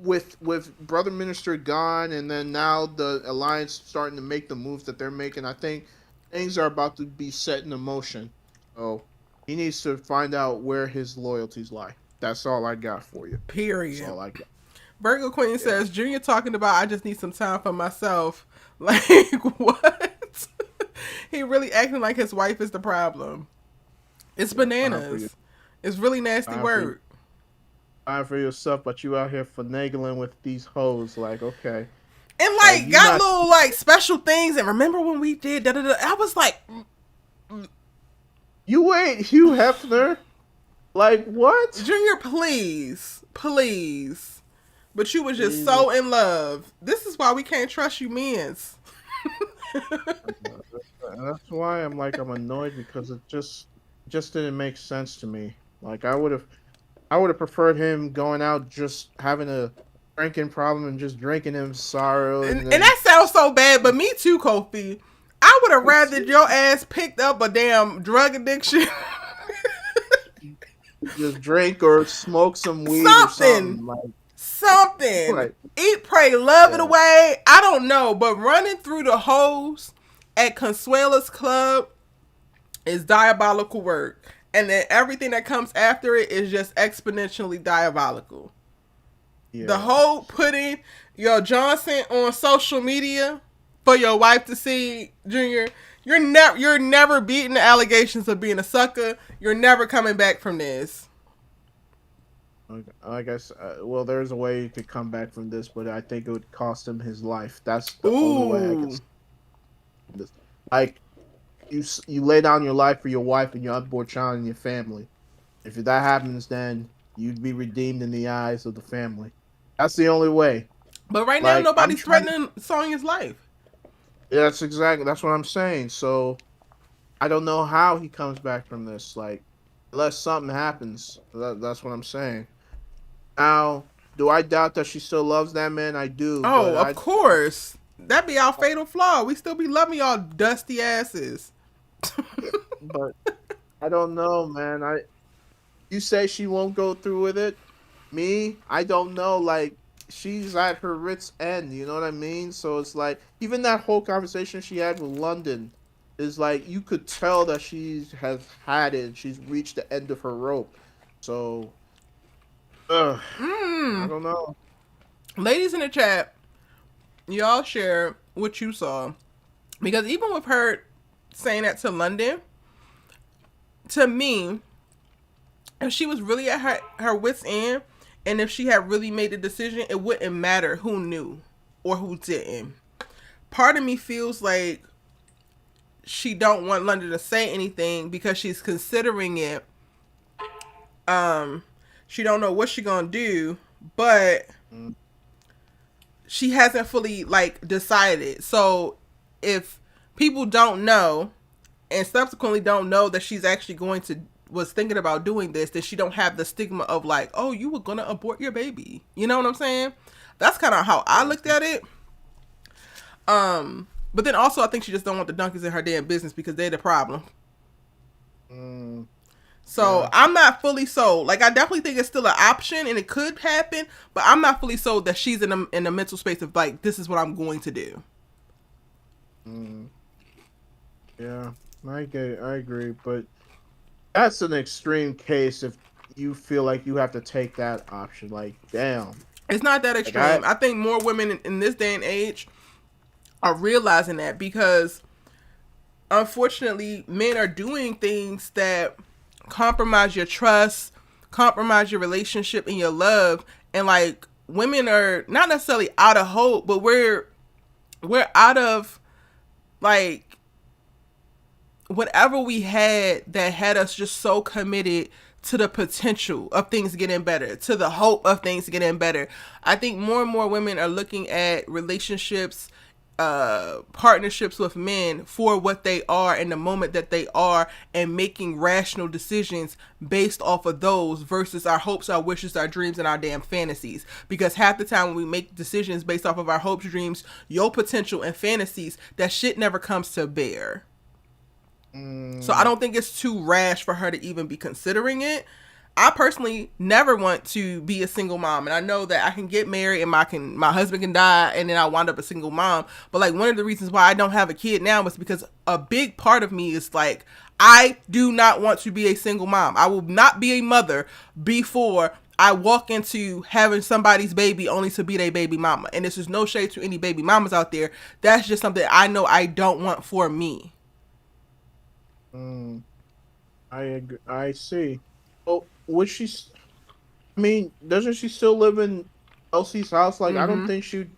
with brother minister gone, and then now the alliance starting to make the moves that they're making, I think things are about to be set in motion. So he needs to find out where his loyalties lie. That's all I got for you. That's Period. all I got. Virgo Queen Yeah. says, Junior talking about, I just need some time for myself. Like, what? He really acting like his wife is the problem. It's Time for you. bananas. It's really nasty Time for you. word. Time for yourself, but you out here finagling with these hoes. Like, okay, And like like you got not little like special things. And remember when we did da da da? I was like, you ain't Hugh Hefner. Like what? Junior, please, please. But you was just Jesus. so in love. This is why we can't trust you men's. That's why I'm annoyed because it just didn't make sense to me. Like I would have preferred him going out just having a drinking problem and just drinking him sorrow and, and and then that sounds so bad, but me too, Kofi. I would have rather your ass picked up a damn drug addiction. just drink or smoke some weed or Something. something. Like Something. right. Eat, pray, love it Yeah. away. I don't know, but running through the hoes at Consuela's Club is diabolical work. And then everything that comes after it is just exponentially diabolical. The Yeah. whole putting your Johnson on social media for your wife to see, Junior, you're never beating the allegations of being a sucker. You're never coming back from this. I guess, well, there's a way you could come back from this, but I think it would cost him his life. That's the only way I could Ooh. see this. Like, you lay down your life for your wife and your unborn child and your family. If that happens, then you'd be redeemed in the eyes of the family. That's the only way. But right now, Like, I'm nobody's trying. threatening Sonia's life. That's what I'm saying. So I don't know how he comes back from this. Like, unless something happens. That's what I'm saying. Now, do I doubt that she still loves that man? I do, but Oh, of course. That'd be our fatal flaw. We still be loving y'all dusty asses. but I don't know, man. You say she won't go through with it. Me, I don't know. Like she's at her wits' end. You know what I mean? So it's like even that whole conversation she had with London is like you could tell that she has had it. She's reached the end of her rope. So, I Mm. don't know. Ladies in the chat, y'all share what you saw. Because even with her saying that to London, to me, if she was really at her wits' end, and if she had really made the decision, it wouldn't matter who knew or who didn't. Part of me feels like she don't want London to say anything because she's considering it. She don't know what she gonna do, but she hasn't fully like decided. So if people don't know and subsequently don't know that she's actually was thinking about doing this, then she don't have the stigma of like, oh, you were gonna abort your baby. You know what I'm saying? That's kind of how I looked at it. But then also I think she just don't want the donkeys in her damn business because they're the problem. So yeah. I'm not fully sold. Like, I definitely think it's still an option and it could happen, but I'm not fully sold that she's in a mental space of like, this is what I'm going to do. Yeah, I agree, but that's an extreme case if you feel like you have to take that option. Like, damn. It's not that extreme. I think more women in this day and age are realizing that because unfortunately men are doing things that compromise your trust, compromise your relationship and your love, and like women are not necessarily out of hope, but we're out of like whatever we had that had us just so committed to the potential of things getting better, to the hope of things getting better. I think more and more women are looking at relationships, partnerships with men for what they are in the moment that they are, and making rational decisions based off of those versus our hopes, our wishes, our dreams, and our damn fantasies. Because half the time when we make decisions based off of our hopes, dreams, your potential, and fantasies, that shit never comes to bear. So I don't think it's too rash for her to even be considering it. I personally never want to be a single mom, and I know that I can get married and my husband can die and then I wind up a single mom. But like, one of the reasons why I don't have a kid now is because a big part of me is like, I do not want to be a single mom. I will not be a mother before I walk into having somebody's baby only to be their baby mama. And this is no shade to any baby mamas out there. That's just something I know I don't want for me. I agree. I see. Oh, would she? I mean, doesn't she still live in Elsie's house? Like, I don't think she'd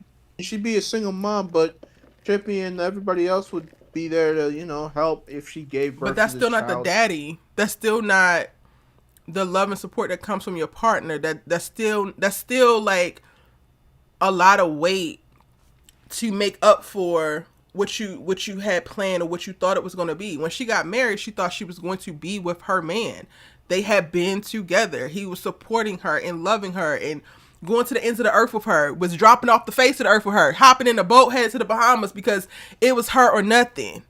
be a single mom, but Chippy and everybody else would be there to, help if she gave birth. But that's still not the daddy. That's still not the love and support that comes from your partner. That's still like a lot of weight to make up for what you had planned or what you thought it was going to be. When she got married, she thought she was going to be with her man. They had been together. He was supporting her and loving her and going to the ends of the earth with her, was dropping off the face of the earth with her, hopping in a boat headed to the Bahamas because it was her or nothing.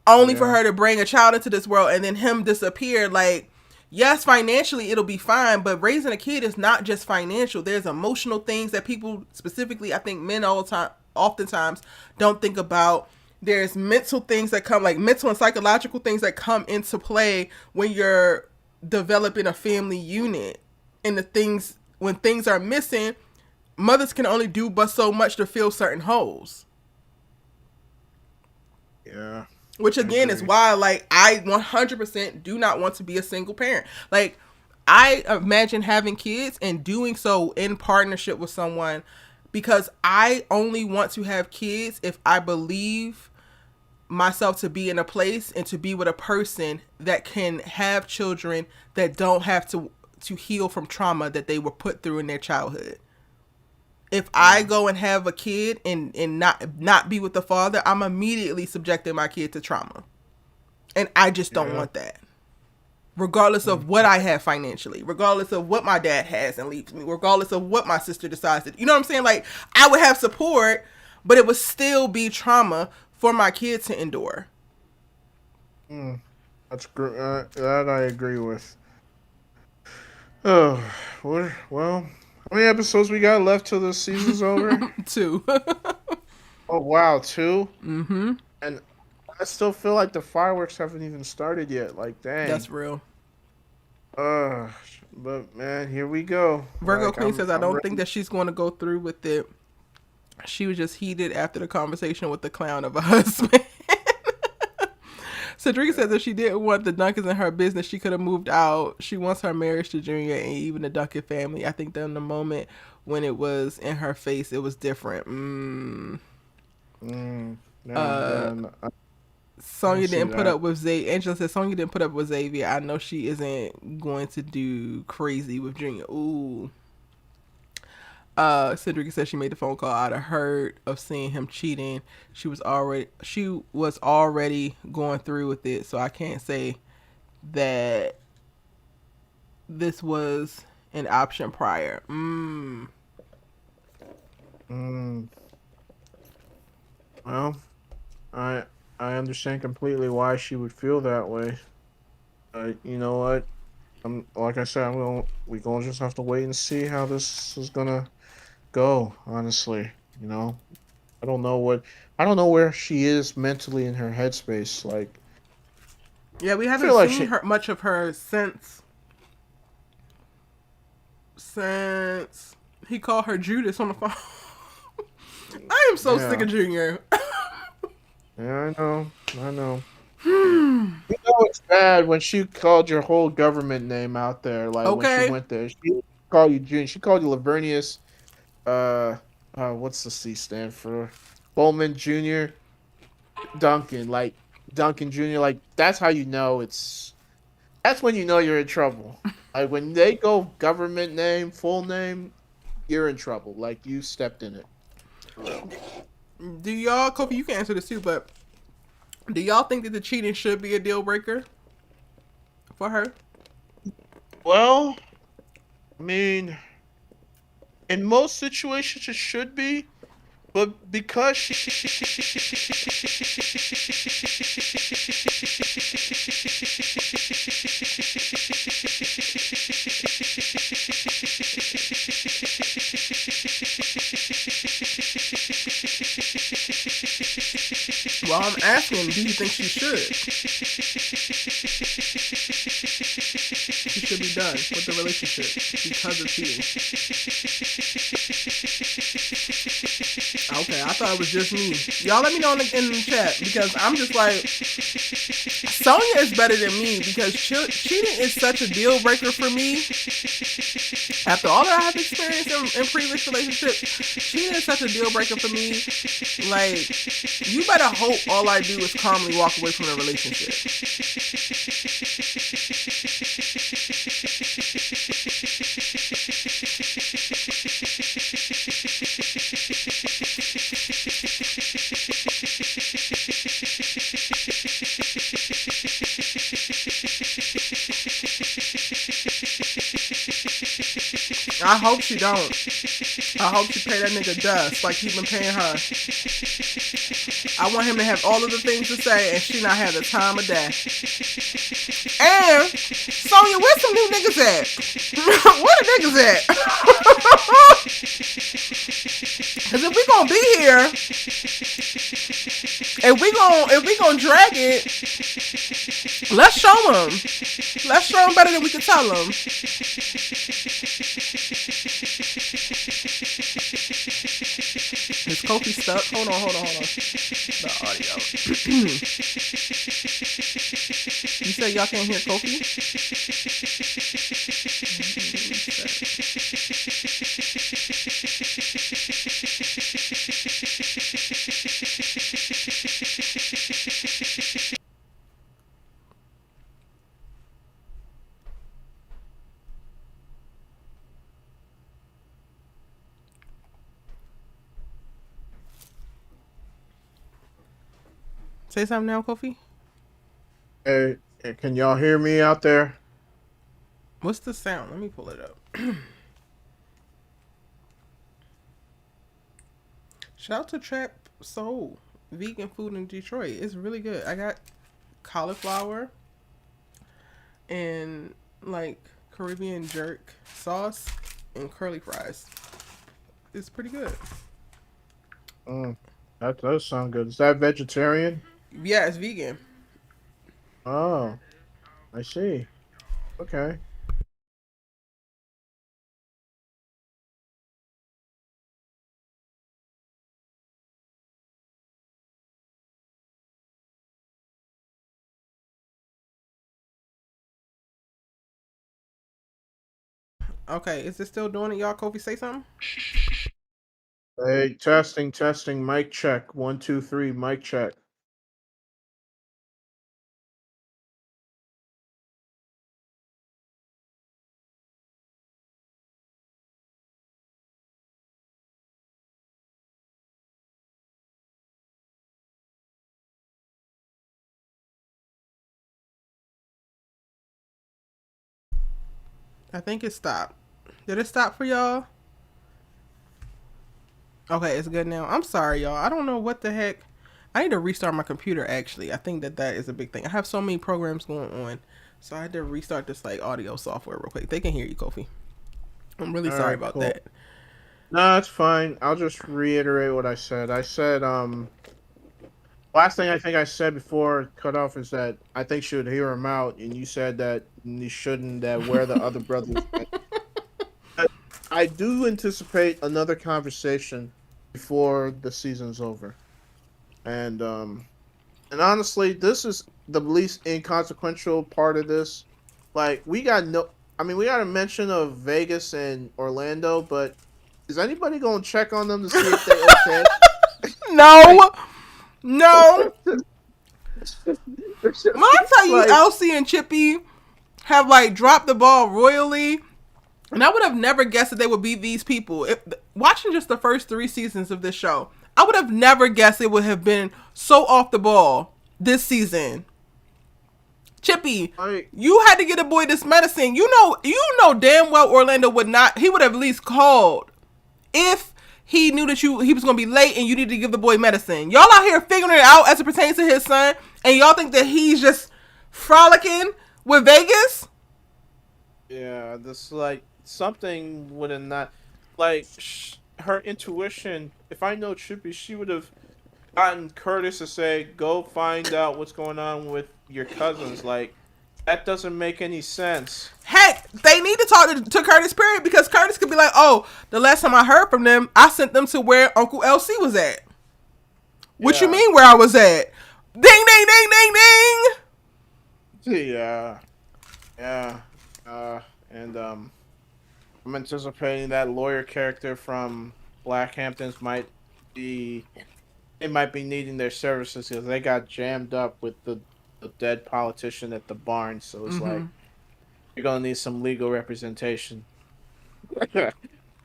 Only for her to bring a child into this world and then him disappear. Like, yes, financially it'll be fine, but raising a kid is not just financial. There's emotional things that people, specifically I think men oftentimes don't think about. There's mental things that come, like mental and psychological things that come into play when you're developing a family unit. And when things are missing, mothers can only do but so much to fill certain holes. Yeah. Which again is why, like, I 100% do not want to be a single parent. Like, I imagine having kids and doing so in partnership with someone, because I only want to have kids if I believe myself to be in a place and to be with a person that can have children that don't have to heal from trauma that they were put through in their childhood. If I go and have a kid and not be with the father, I'm immediately subjecting my kid to trauma. And I just don't want that. Regardless of what I have financially, regardless of what my dad has and leaves me, regardless of what my sister decides to do. You know what I'm saying? Like, I would have support, but it would still be trauma for my kid to endure. That's that I agree with. Oh, well, how many episodes we got left till the season's over? 2. Oh, wow, 2? Mm-hmm. And I still feel like the fireworks haven't even started yet. Like, dang. That's real. But, man, here we go. Virgo Queen says, I don't think that she's going to go through with it. She was just heated after the conversation with the clown of a husband. Cedric says if she didn't want the Duncans in her business, she could have moved out. She wants her marriage to Junior and even the Duncan family. I think that in the moment when it was in her face, it was different. I Sonya see didn't put that. up with Xavier. Angela said Sonya didn't put up with Xavier. I know she isn't going to do crazy with Junior. Ooh. Cedric said she made the phone call out of hurt of seeing him cheating. She was already going through with it, so I can't say that this was an option prior. Mm, well, I I understand completely why she would feel that way. You know what? Like I said, we gonna just have to wait and see how this is gonna go. Honestly, you know, I don't know what I don't know where she is mentally in her headspace. Like, Yeah, we I haven't feel like seen she. her much of her since he called her Judas on the phone. I am so sick Yeah, of Junior. yeah, I know, I know. You know it's bad when she called your whole government name out there. Like when she Okay. went there, she didn't call you June. She called you Lavernius. Uh, what's the C stand for? Bowman Jr. Duncan, like Duncan Jr. Like that's how you know it's. That's when you know you're in trouble. Like when they go government name, full name, you're in trouble. Like you stepped in it. For real. Do y'all, Kofi, you can answer this too, but do y'all think that the cheating should be a deal breaker for her? Well, I mean, in most situations it should be, but because she Well, I'm asking, do you think she should? She should be done with the relationship because of cheating. Okay, I thought it was just me. Y'all let me know in the chat because I'm just like, Sonya is better than me because cheating is such a deal breaker for me. After all that I have experienced in previous relationships, cheating is such a deal breaker for me. Like, you better hope all I do is calmly walk away from the relationship. I hope she don't. I hope she pay that nigga dust like he been paying her. I want him to have all of the things to say and she not have the time of day. And Sonya, where some new niggas at? Where the niggas at? Cause if we gonna be here, if we gonna drag it, let's show them. Let's show them better than we can tell them. Is Kofi stuck? Hold on. The audio. You said y'all can't hear Kofi? Say something now, Kofi. Hey, can y'all hear me out there? What's the sound? Let me pull it up. Shout out to Trap Soul, vegan food in Detroit. It's really good. I got cauliflower and like Caribbean jerk sauce and curly fries. It's pretty good. Mm, that does sound good. Is that vegetarian? Yeah, it's vegan. Oh, I see. Okay. Okay, is it still doing it, y'all? Kofi, say something. Hey, testing, testing, mic check. 1, 2, 3, mic check. I think it stopped. Did it stop for y'all? Okay, it's good now. I'm sorry, y'all. I don't know what the heck. I need to restart my computer, actually. I think that is a big thing. I have so many programs going on. So I had to restart this like audio software real quick. They can hear you, Kofi. I'm really All sorry right, about cool. that. No, it's fine. I'll just reiterate what I said. Last thing I think I said before cut off is that I think she would hear him out, and you said that you shouldn't. That where the other brothers went. But I do anticipate another conversation before the season's over, and honestly, this is the least inconsequential part of this. Like we got no, I mean, we got a mention of Vegas and Orlando, but is anybody going to check on them to see if they okay? Like, No, no. it's When I tell you, like, Elsie and Chippy have like dropped the ball royally, and I would have never guessed that they would be these people. Watching just the first 3 seasons of this show, I would have never guessed it would have been so off the ball this season. Chippy, like, you had to get a boy this medicine. You know damn well Orlando would not. He would have at least called if he knew that he was going to be late and you need to give the boy medicine. Y'all out here figuring it out as it pertains to his son, and y'all think that he's just frolicking with Vegas? yeah, this like something would have not like her intuition. If I know Chippy, she would have gotten Curtis to say, "Go find out what's going on with your cousins." Like that doesn't make any sense. Heck, they need to talk to Curtis, period, because Curtis could be like, oh, the last time I heard from them, I sent them to where Uncle LC was at. What you Yeah, mean where I was at? Ding, ding, ding, ding, ding. yeah, yeah. And I'm anticipating that lawyer character from Blackhamptons might be. They might be needing their services because they got jammed up with the dead politician at the barn. So it's like you're gonna need some legal representation.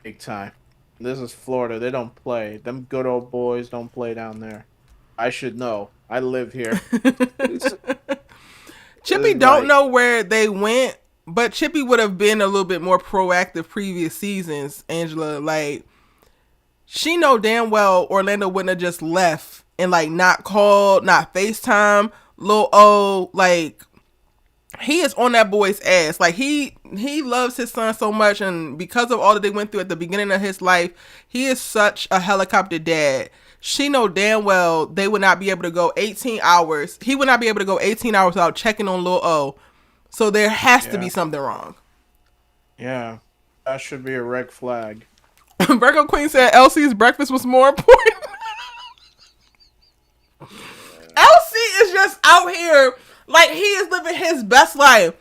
Big time. This is Florida. They don't play. Them good old boys don't play down there. I should know. I live here. It's, Chippy it's don't like, know where they went, but Chippy would have been a little bit more proactive previous seasons, Angela. Like, she know damn well Orlando wouldn't have just left and like not called, not FaceTime, Lil O. Like, he is on that boy's ass. Like, he loves his son so much, and because of all that they went through at the beginning of his life, he is such a helicopter dad. She know damn well they would not be able to go 18 hours. He would not be able to go 18 hours without checking on Lil O. So there has to yeah, be something wrong. yeah. That should be a red flag. Virgo Queen said Elsie's breakfast was more important. Elsie is just out here like he is living his best life.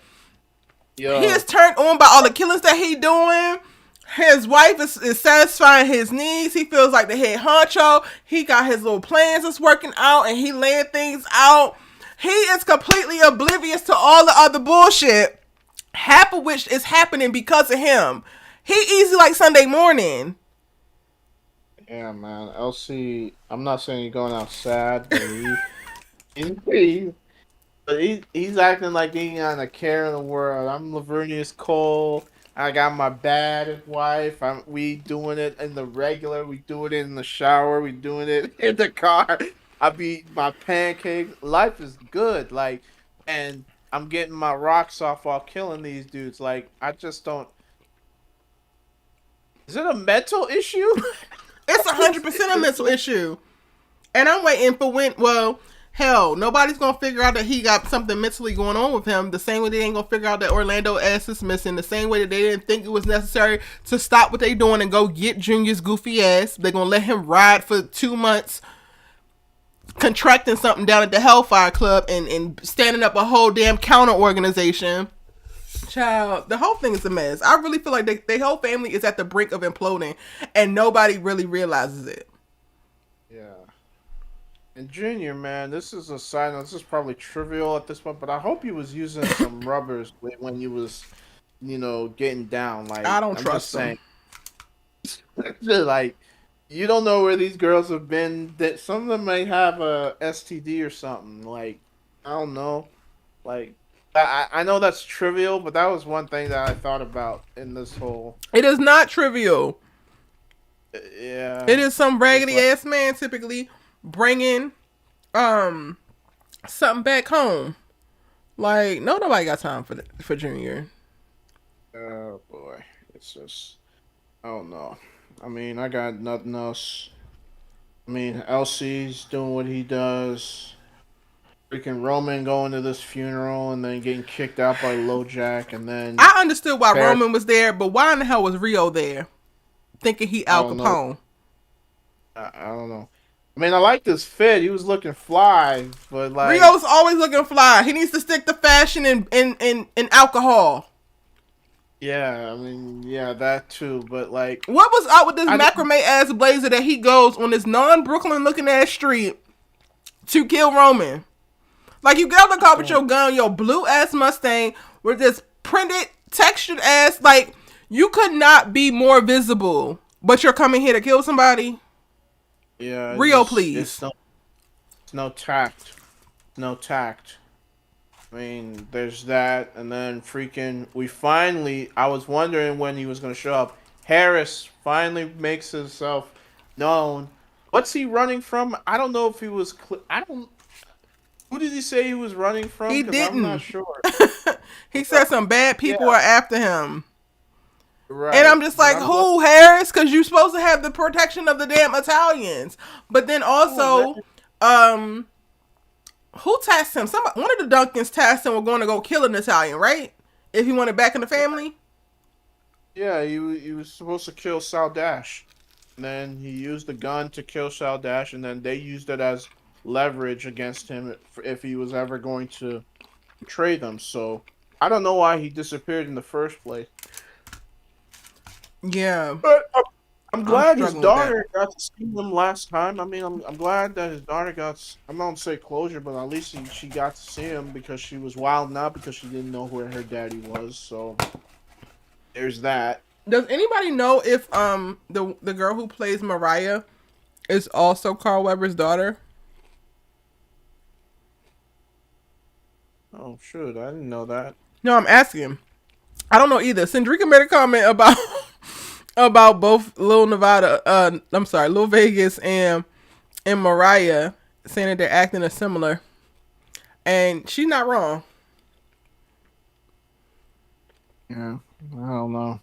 Yo, He is turned on by all the killings that he doing. His wife is satisfying his needs. He feels like the head honcho. He got his little plans that's working out, and he laying things out. He is completely oblivious to all the other bullshit, half of which is happening because of him. He easy like Sunday morning. yeah, man. LC, I'm not saying he's going out sad, but he he's acting like he ain't got a care in the world. I'm Lavernius Cole. I got my bad wife. We doing it in the regular. We do it in the shower. We doing it in the car. I be my pancakes. Life is good. Like, and I'm getting my rocks off while killing these dudes. Like, I just don't. Is it a mental issue? It's 100% a mental issue. And I'm waiting for when, well, hell, nobody's going to figure out that he got something mentally going on with him. The same way they ain't going to figure out that Orlando ass is missing. The same way that they didn't think it was necessary to stop what they doing and go get Junior's goofy ass. They're going to let him ride for 2 months, contracting something down at the Hellfire Club and standing up a whole damn counter organization. Child, the whole thing is a mess. I really feel like the whole family is at the brink of imploding and nobody really realizes it. Yeah. And Junior, man, this is a side note. This is probably trivial at this point, but I hope he was using some rubbers when he was, getting down. Like, I don't I'm trust just him. saying, like, you don't know where these girls have been. That some of them may have a STD or something. Like, I don't know. Like, I know that's trivial, but that was one thing that I thought about in this whole. It is not trivial. Yeah, It is some it's raggedy like, ass man typically bringing um something back home. Like nobody got time for Junior. oh boy, it's just, I don't know. I mean, I got nothing else. I mean, LC's doing what he does. Freaking Roman going to this funeral and then getting kicked out by LoJack, and then I understood why Paris. Roman was there, but why in the hell was Rio there? Thinking he I Al don't know. Capone. I don't know. I mean, I like this fit. He was looking fly, but like, Rio's always looking fly. He needs to stick to fashion and alcohol. yeah. I mean, yeah, that too. But like, What was up with this I don't. macrame ass blazer that he goes on this non-Brooklyn looking ass street to kill Roman? Like you get out the car with your gun, your blue ass Mustang with this printed, textured ass. Like you could not be more visible, but you're coming here to kill somebody. Yeah, Rio, it's please. no tact. No tact. I mean, there's that, and then freaking, we finally. I was wondering when he was gonna show up. Harris finally makes himself known. What's he running from? I don't know if he was. I don't. Who did he say he was running from? He Because I'm not didn't. sure. He said some bad people Yeah, are after him. And I'm right. just But like, I'm glad. who, Harris? Because you're supposed to have the protection of the damn Italians. But then Who was that? also, um, who tasked him? One of the Duncans tasked him with going to go kill an Italian, right? If he wanted back in the family. Yeah, he was supposed to kill Sal Dash. And then he used the gun to kill Sal Dash, and then they used it as leverage against him if he was ever going to betray them. So I don't know why he disappeared in the first place. Yeah, But I'm I'm glad his struggling with that. daughter got to see him last time. I mean, I'm glad that his daughter got. I'm not gonna say closure, but at least she got to see him because she was wild now because she didn't know where her daddy was. So there's that. Does anybody know if the girl who plays Mariah is also Carl Weber's daughter? Oh shoot, I didn't know that. No, I'm asking. I don't know either. Sandrika made a comment about about both Lil Nevada, I'm sorry, Lil Vegas and Mariah, saying that they're acting as similar, and she's not wrong. Yeah, I don't know.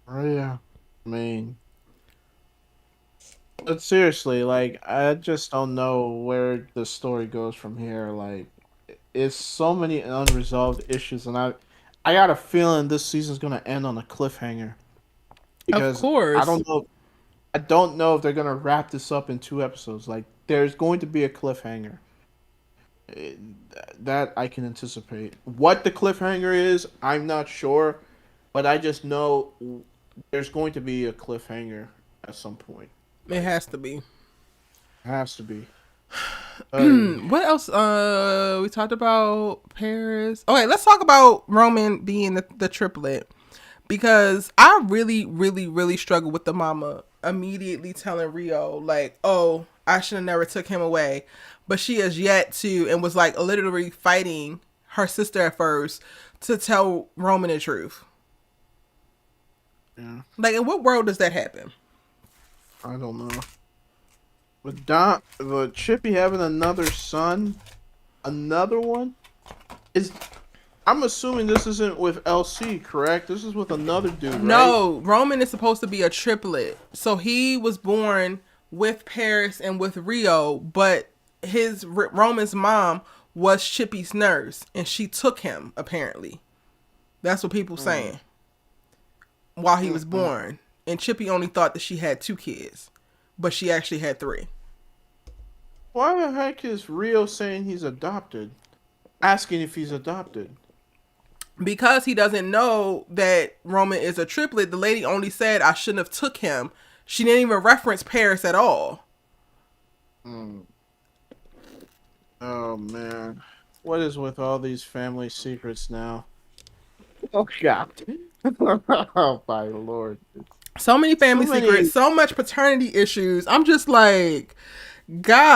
Oh yeah, I mean, but seriously, like, I just don't know where the story goes from here. Like, it's so many unresolved issues, and I got a feeling this season's gonna end on a cliffhanger Of because course, I don't know if they're gonna wrap this up in 2 episodes. Like, there's going to be a cliffhanger. Eh, that I can anticipate. What the cliffhanger is, I'm not sure, but I just know there's going to be a cliffhanger at some point. it Like, has to be. has to be. Uh, What else? We talked about Paris. Okay, let's talk about Roman being the triplet, because I really, really, really struggle with the mama immediately telling Rio like, "Oh, I should have never took him away," but she has yet to, and was like literally fighting her sister at first to tell Roman the truth. yeah, Like, in what world does that happen? I don't know. But Chippy having another son, another one is. I'm assuming this isn't with LC, correct? This is with another dude, right? No, Roman is supposed to be a triplet. So he was born with Paris and with Rio, but Roman's mom was Chippy's nurse, and she took him. Apparently, that's what people Mm, saying while he was mm-mm. born. And Chippy only thought that she had 2 kids, but she actually had 3. Why the heck is Rio saying he's adopted? Asking if he's adopted. Because he doesn't know that Roman is a triplet. The lady only said I shouldn't have took him. She didn't even reference Paris at all. Mm. Oh man, what is with all these family secrets now? Oh God! Oh my lord! So many Too family many. secrets, so much paternity issues. I'm just like,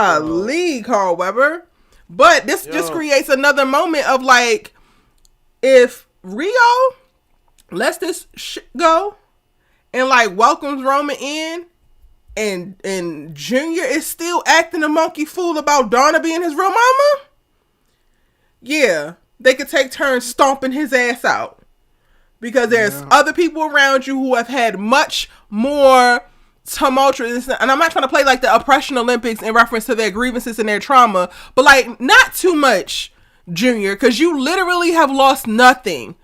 Bro. golly, Carl Weber. But this just Yo, creates another moment of like, if Rio lets this shit go and like welcomes Roman in, and Junior is still acting a monkey fool about Donna being his real mama, yeah, they could take turns stomping his ass out. Because there's yeah. other people around you who have had much more tumultuous, and I'm not trying to play like the oppression Olympics in reference to their grievances and their trauma, but like not too much, Junior, because you literally have lost nothing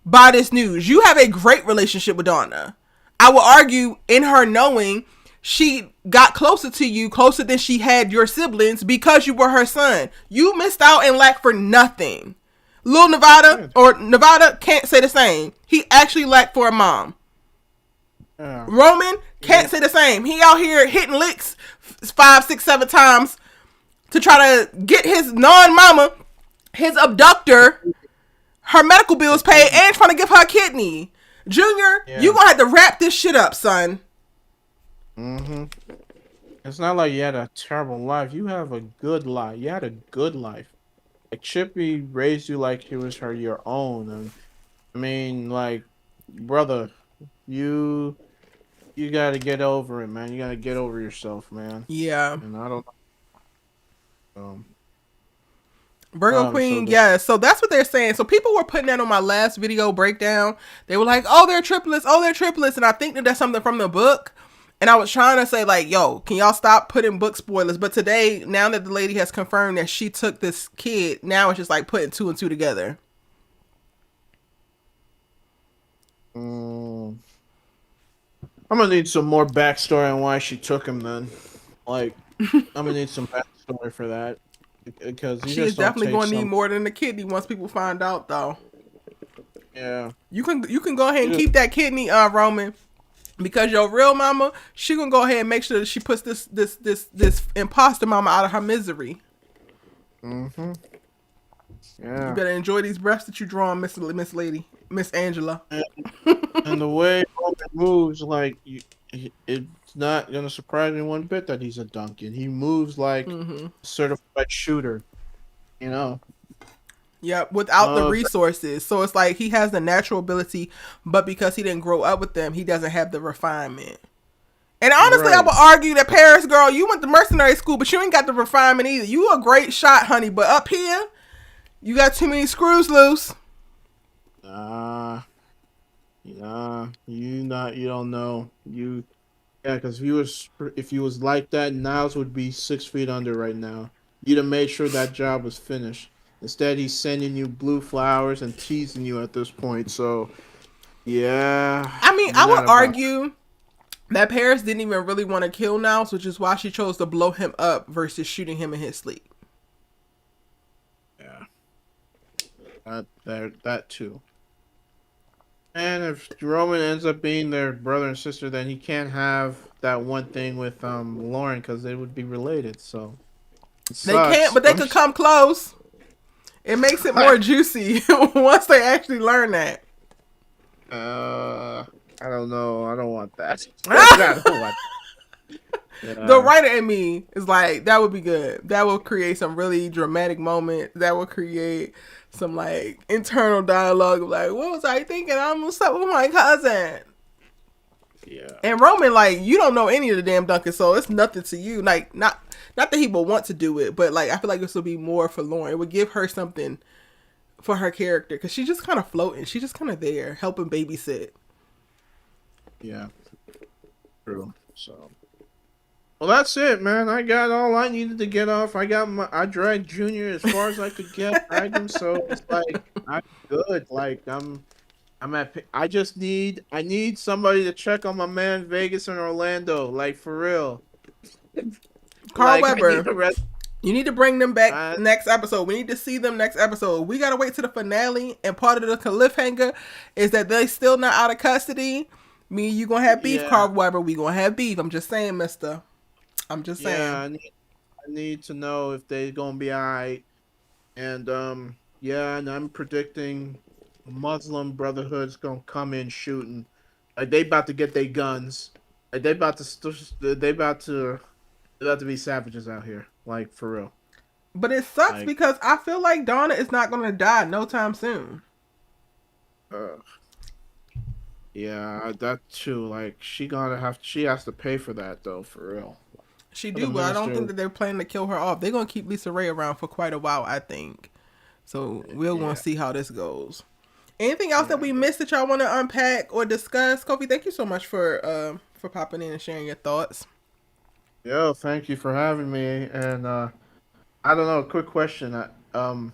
by this news. You have a great relationship with Donna. I would argue in her knowing she got closer to you, closer than she had your siblings, because you were her son. You missed out and lacked for nothing. Lil Nevada, or Nevada, can't say the same. He actually lacked for a mom. Yeah. Roman can't say the same. He out here hitting licks 5, 6, 7 times to try to get his non-mama, his abductor, her medical bills paid, and trying to give her a kidney. Junior, Yeah. you gonna have to wrap this shit up, son. Mm-hmm. It's not like you had a terrible life. You have a good life. You had a good life. Like Chippy raised you like he was your own, and I mean, like, brother, you you gotta get over it, man. You gotta get over yourself, man. Yeah. And I don't Virgo so Queen, yes. So that's what they're saying. So people were putting that on my last video breakdown. They were like, oh, they're triplets. Oh, they're triplets. And I think that that's something from the book. And I was trying to say, like, yo, can y'all stop putting book spoilers? But today, now that the lady has confirmed that she took this kid, now it's just like putting 2 and 2 together. I'm gonna need some more backstory on why she took him. Then, like, I'm gonna need some backstory for that because you She is just don't definitely take going to need some. more than the kidney once people find out, though. Yeah, You can go ahead and you keep that kidney, Roman, because your real mama, she gonna go ahead and make sure that she puts this imposter mama out of her misery. mm-hmm. You Yeah, better enjoy these breasts that you draw on, Miss Lady, Miss Angela. and the way Roman moves, like, it's not gonna surprise me one bit that he's a Duncan. He moves like Mm-hmm. a certified shooter. You know. Yep, without the Uh, resources. So it's like he has the natural ability, but because he didn't grow up with them, he doesn't have the refinement. And honestly, I right. would argue that Paris, girl, you went to mercenary school, but you ain't got the refinement either. You a great shot, honey, but up here, you got too many screws loose. Uh, you don't know. Yeah, because if you was like that, Niles would be 6 feet under right now. You'd have made sure that job was finished. Instead, he's sending you blue flowers and teasing you at this point. So, yeah, I mean, you're I not would about. argue that Paris didn't even really want to kill Niles, which is why she chose to blow him up versus shooting him in his sleep. Yeah, that too. And if Roman ends up being their brother and sister, then he can't have that one thing with Lauren because they would be related. So it They can't, sucks. but they could come close. It makes it more juicy once they actually learn that. I don't know. I don't want that. I don't want. The Yeah, writer in me is like, that would be good. That would create some really dramatic moments. That would create some like internal dialogue of like, what was I thinking? I'm what's up with my cousin. yeah, And Roman, like, you don't know any of the damn Duncan, so it's nothing to you. Like, not that he would want to do it, but like, I feel like this would be more for Lauren. It would give her something for her character because she's just kind of floating. She's just kind of there helping babysit. yeah. True. So. Well, that's it, man. I got all I needed to get off. I dragged Junior as far as I could get, dragged him, so it's like I'm good. Like I need somebody to check on my man Vegas and Orlando, like for real. Carl Like I need Weber, the rest. you need to bring them back I, next episode. We need to see them next episode. We gotta wait to the finale, and part of the cliffhanger is that they still not out of custody. Me and you gonna have beef, yeah, Carl Weber. We gonna have beef. I'm just saying, Mister. I'm just yeah. saying. I need to know if they gonna be alright. And yeah, and I'm predicting Muslim Brotherhood's gonna come in shooting. Like they about to get their guns. Like they about to be savages out here. Like for real. But it sucks Like, because I feel like Donna is not going to die no time soon. uh, yeah, that too. Like, she has to pay for that though, for real. She For the do, but I don't think minister, that they're planning to kill her off. They're going to keep Lisa Ray around for quite a while, I think. So we're going yeah, to see how this goes. Anything else that yeah. we missed that y'all want to unpack or discuss? Kofi, thank you so much for popping in and sharing your thoughts. Yo, thank you for having me. And I don't know, quick question. I don't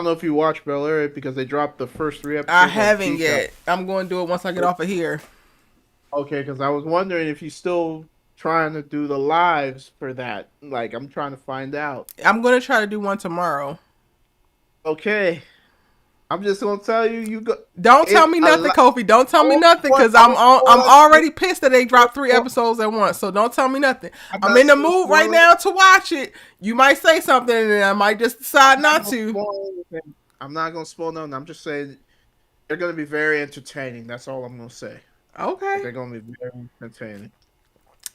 know if you watched Bel Air because they dropped the first three I episodes on haven't Peacock. yet. I'm going to do it once I get off of here. Okay, because I was wondering if you still trying to do the lives for that. Like, I'm trying to find out. I'm going to try to do one tomorrow. Okay, I'm just gonna tell you, you go. Don't tell It's me a nothing, lot. Kofi. Don't tell me nothing because I'm I'm already pissed that they dropped 3 episodes at once. So don't tell me nothing. I'm in the mood right now to watch it. You might say something and then I might just decide not to. I'm not gonna spoil nothing. I'm just saying they're gonna be very entertaining. That's all I'm gonna say. Okay. They're gonna be very entertaining.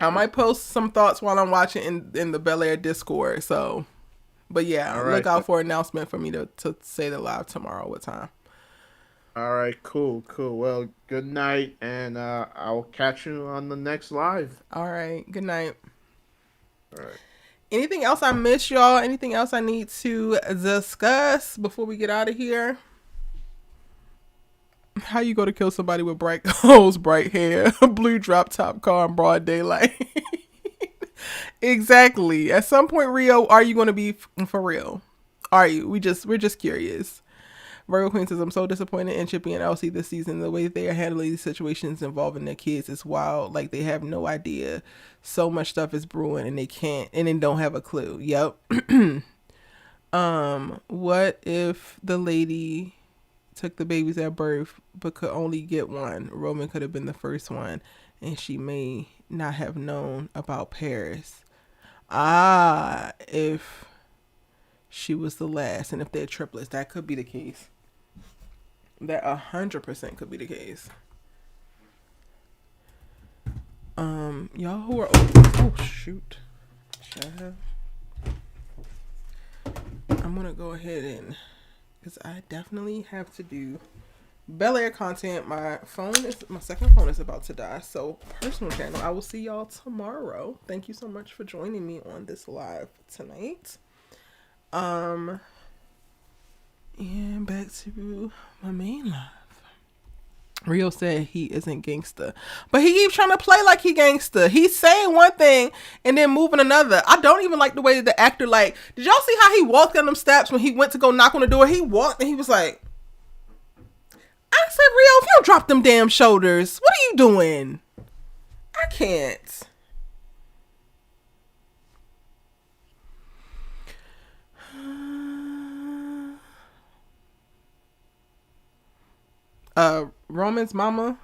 I might post some thoughts while I'm watching in the Bel Air Discord. So, but yeah, All right. look out for an announcement for me to say the live tomorrow. What time? All right, cool. Well, good night, and I'll catch you on the next live. All right. Good night. All right. Anything else I missed, y'all? Anything else I need to discuss before we get out of here? How you go to kill somebody with bright clothes, bright hair, blue drop top car, and broad daylight? Exactly. At some point, Rio, are you going to be for real? Are you? We're just curious. Virgo Queen says, I'm so disappointed in Chippy and Elsie this season. The way they are handling these situations involving their kids is wild. Like, they have no idea. So much stuff is brewing and they don't have a clue. Yep. What if the lady took the babies at birth but could only get one? Roman could have been the first one and she may not have known about Paris. If she was the last and if they're triplets, that could be the case. That 100% could be the case. Y'all who are oh shoot, I'm gonna go ahead and because I definitely have to do Bel Air content. My second phone is about to die. So personal channel. I will see y'all tomorrow. Thank you so much for joining me on this live tonight. And back to my main live. Rio said he isn't gangster, but he keeps trying to play like he gangster. He's saying one thing and then moving another. I don't even like the way that the actor, like, did y'all see how he walked down them steps when he went to go knock on the door? He walked and he was like, I said, Rio, if you don't drop them damn shoulders, what are you doing? I can't. Roman's mama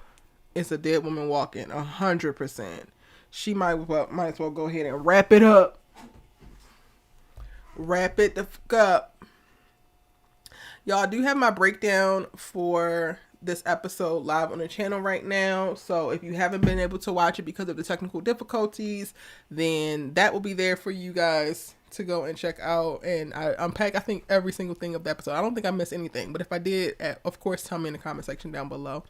is a dead woman walking 100%. She might as well go ahead and wrap it up. Wrap it the fuck up. Y'all, I do have my breakdown for this episode live on the channel right now. So if you haven't been able to watch it because of the technical difficulties, then that will be there for you guys to go and check out. And I unpack, I think, every single thing of the episode. I don't think I missed anything, but if I did, of course, tell me in the comment section down below.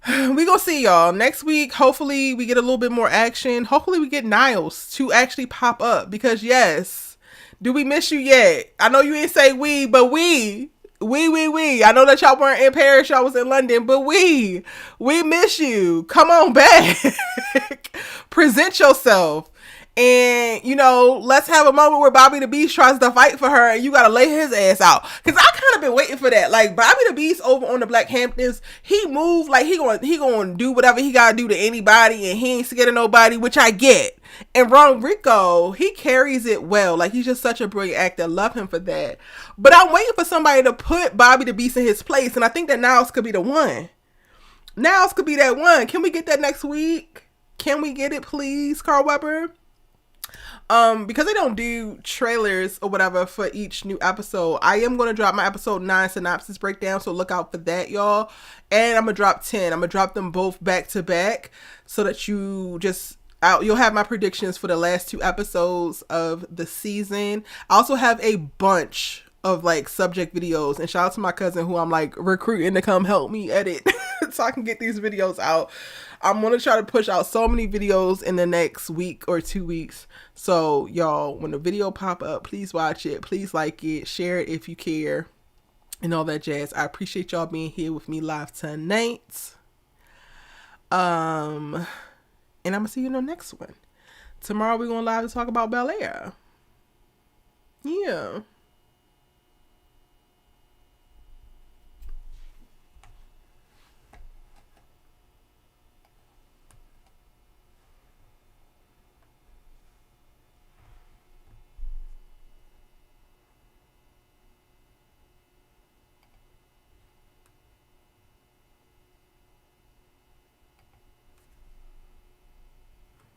We gonna see y'all next week. Hopefully we get a little bit more action. Hopefully we get Niles to actually pop up, because yes, do we miss you yet? I know you didn't say we, but we. I know that y'all weren't in Paris, y'all was in London, but we miss you. Come on back. Present yourself. And, you know, let's have a moment where Bobby the Beast tries to fight for her and you gotta lay his ass out. Cause I kind of been waiting for that. Like, Bobby the Beast over on the Black Hamptons, he moved like he gonna do whatever he gotta do to anybody and he ain't scared of nobody, which I get. And Ron Rico, he carries it well. Like, he's just such a brilliant actor. Love him for that. But I'm waiting for somebody to put Bobby the Beast in his place. And I think that Niles could be the one. Niles could be that one. Can we get that next week? Can we get it, please, Carl Weber? Because they don't do trailers or whatever for each new episode, I am going to drop my episode 9 synopsis breakdown, so look out for that, y'all. And I'm going to drop 10. I'm going to drop them both back to back so that you just You'll have my predictions for the last 2 episodes of the season. I also have a bunch of like subject videos, and shout out to my cousin who I'm like recruiting to come help me edit so I can get these videos out. I'm gonna try to push out so many videos in the next week or 2 weeks. So y'all, when the video pop up, please watch it, please like it, share it if you care, and all that jazz. I appreciate y'all being here with me live tonight. And I'm gonna see you in the next one. Tomorrow we're going live to talk about Bel Air. Yeah.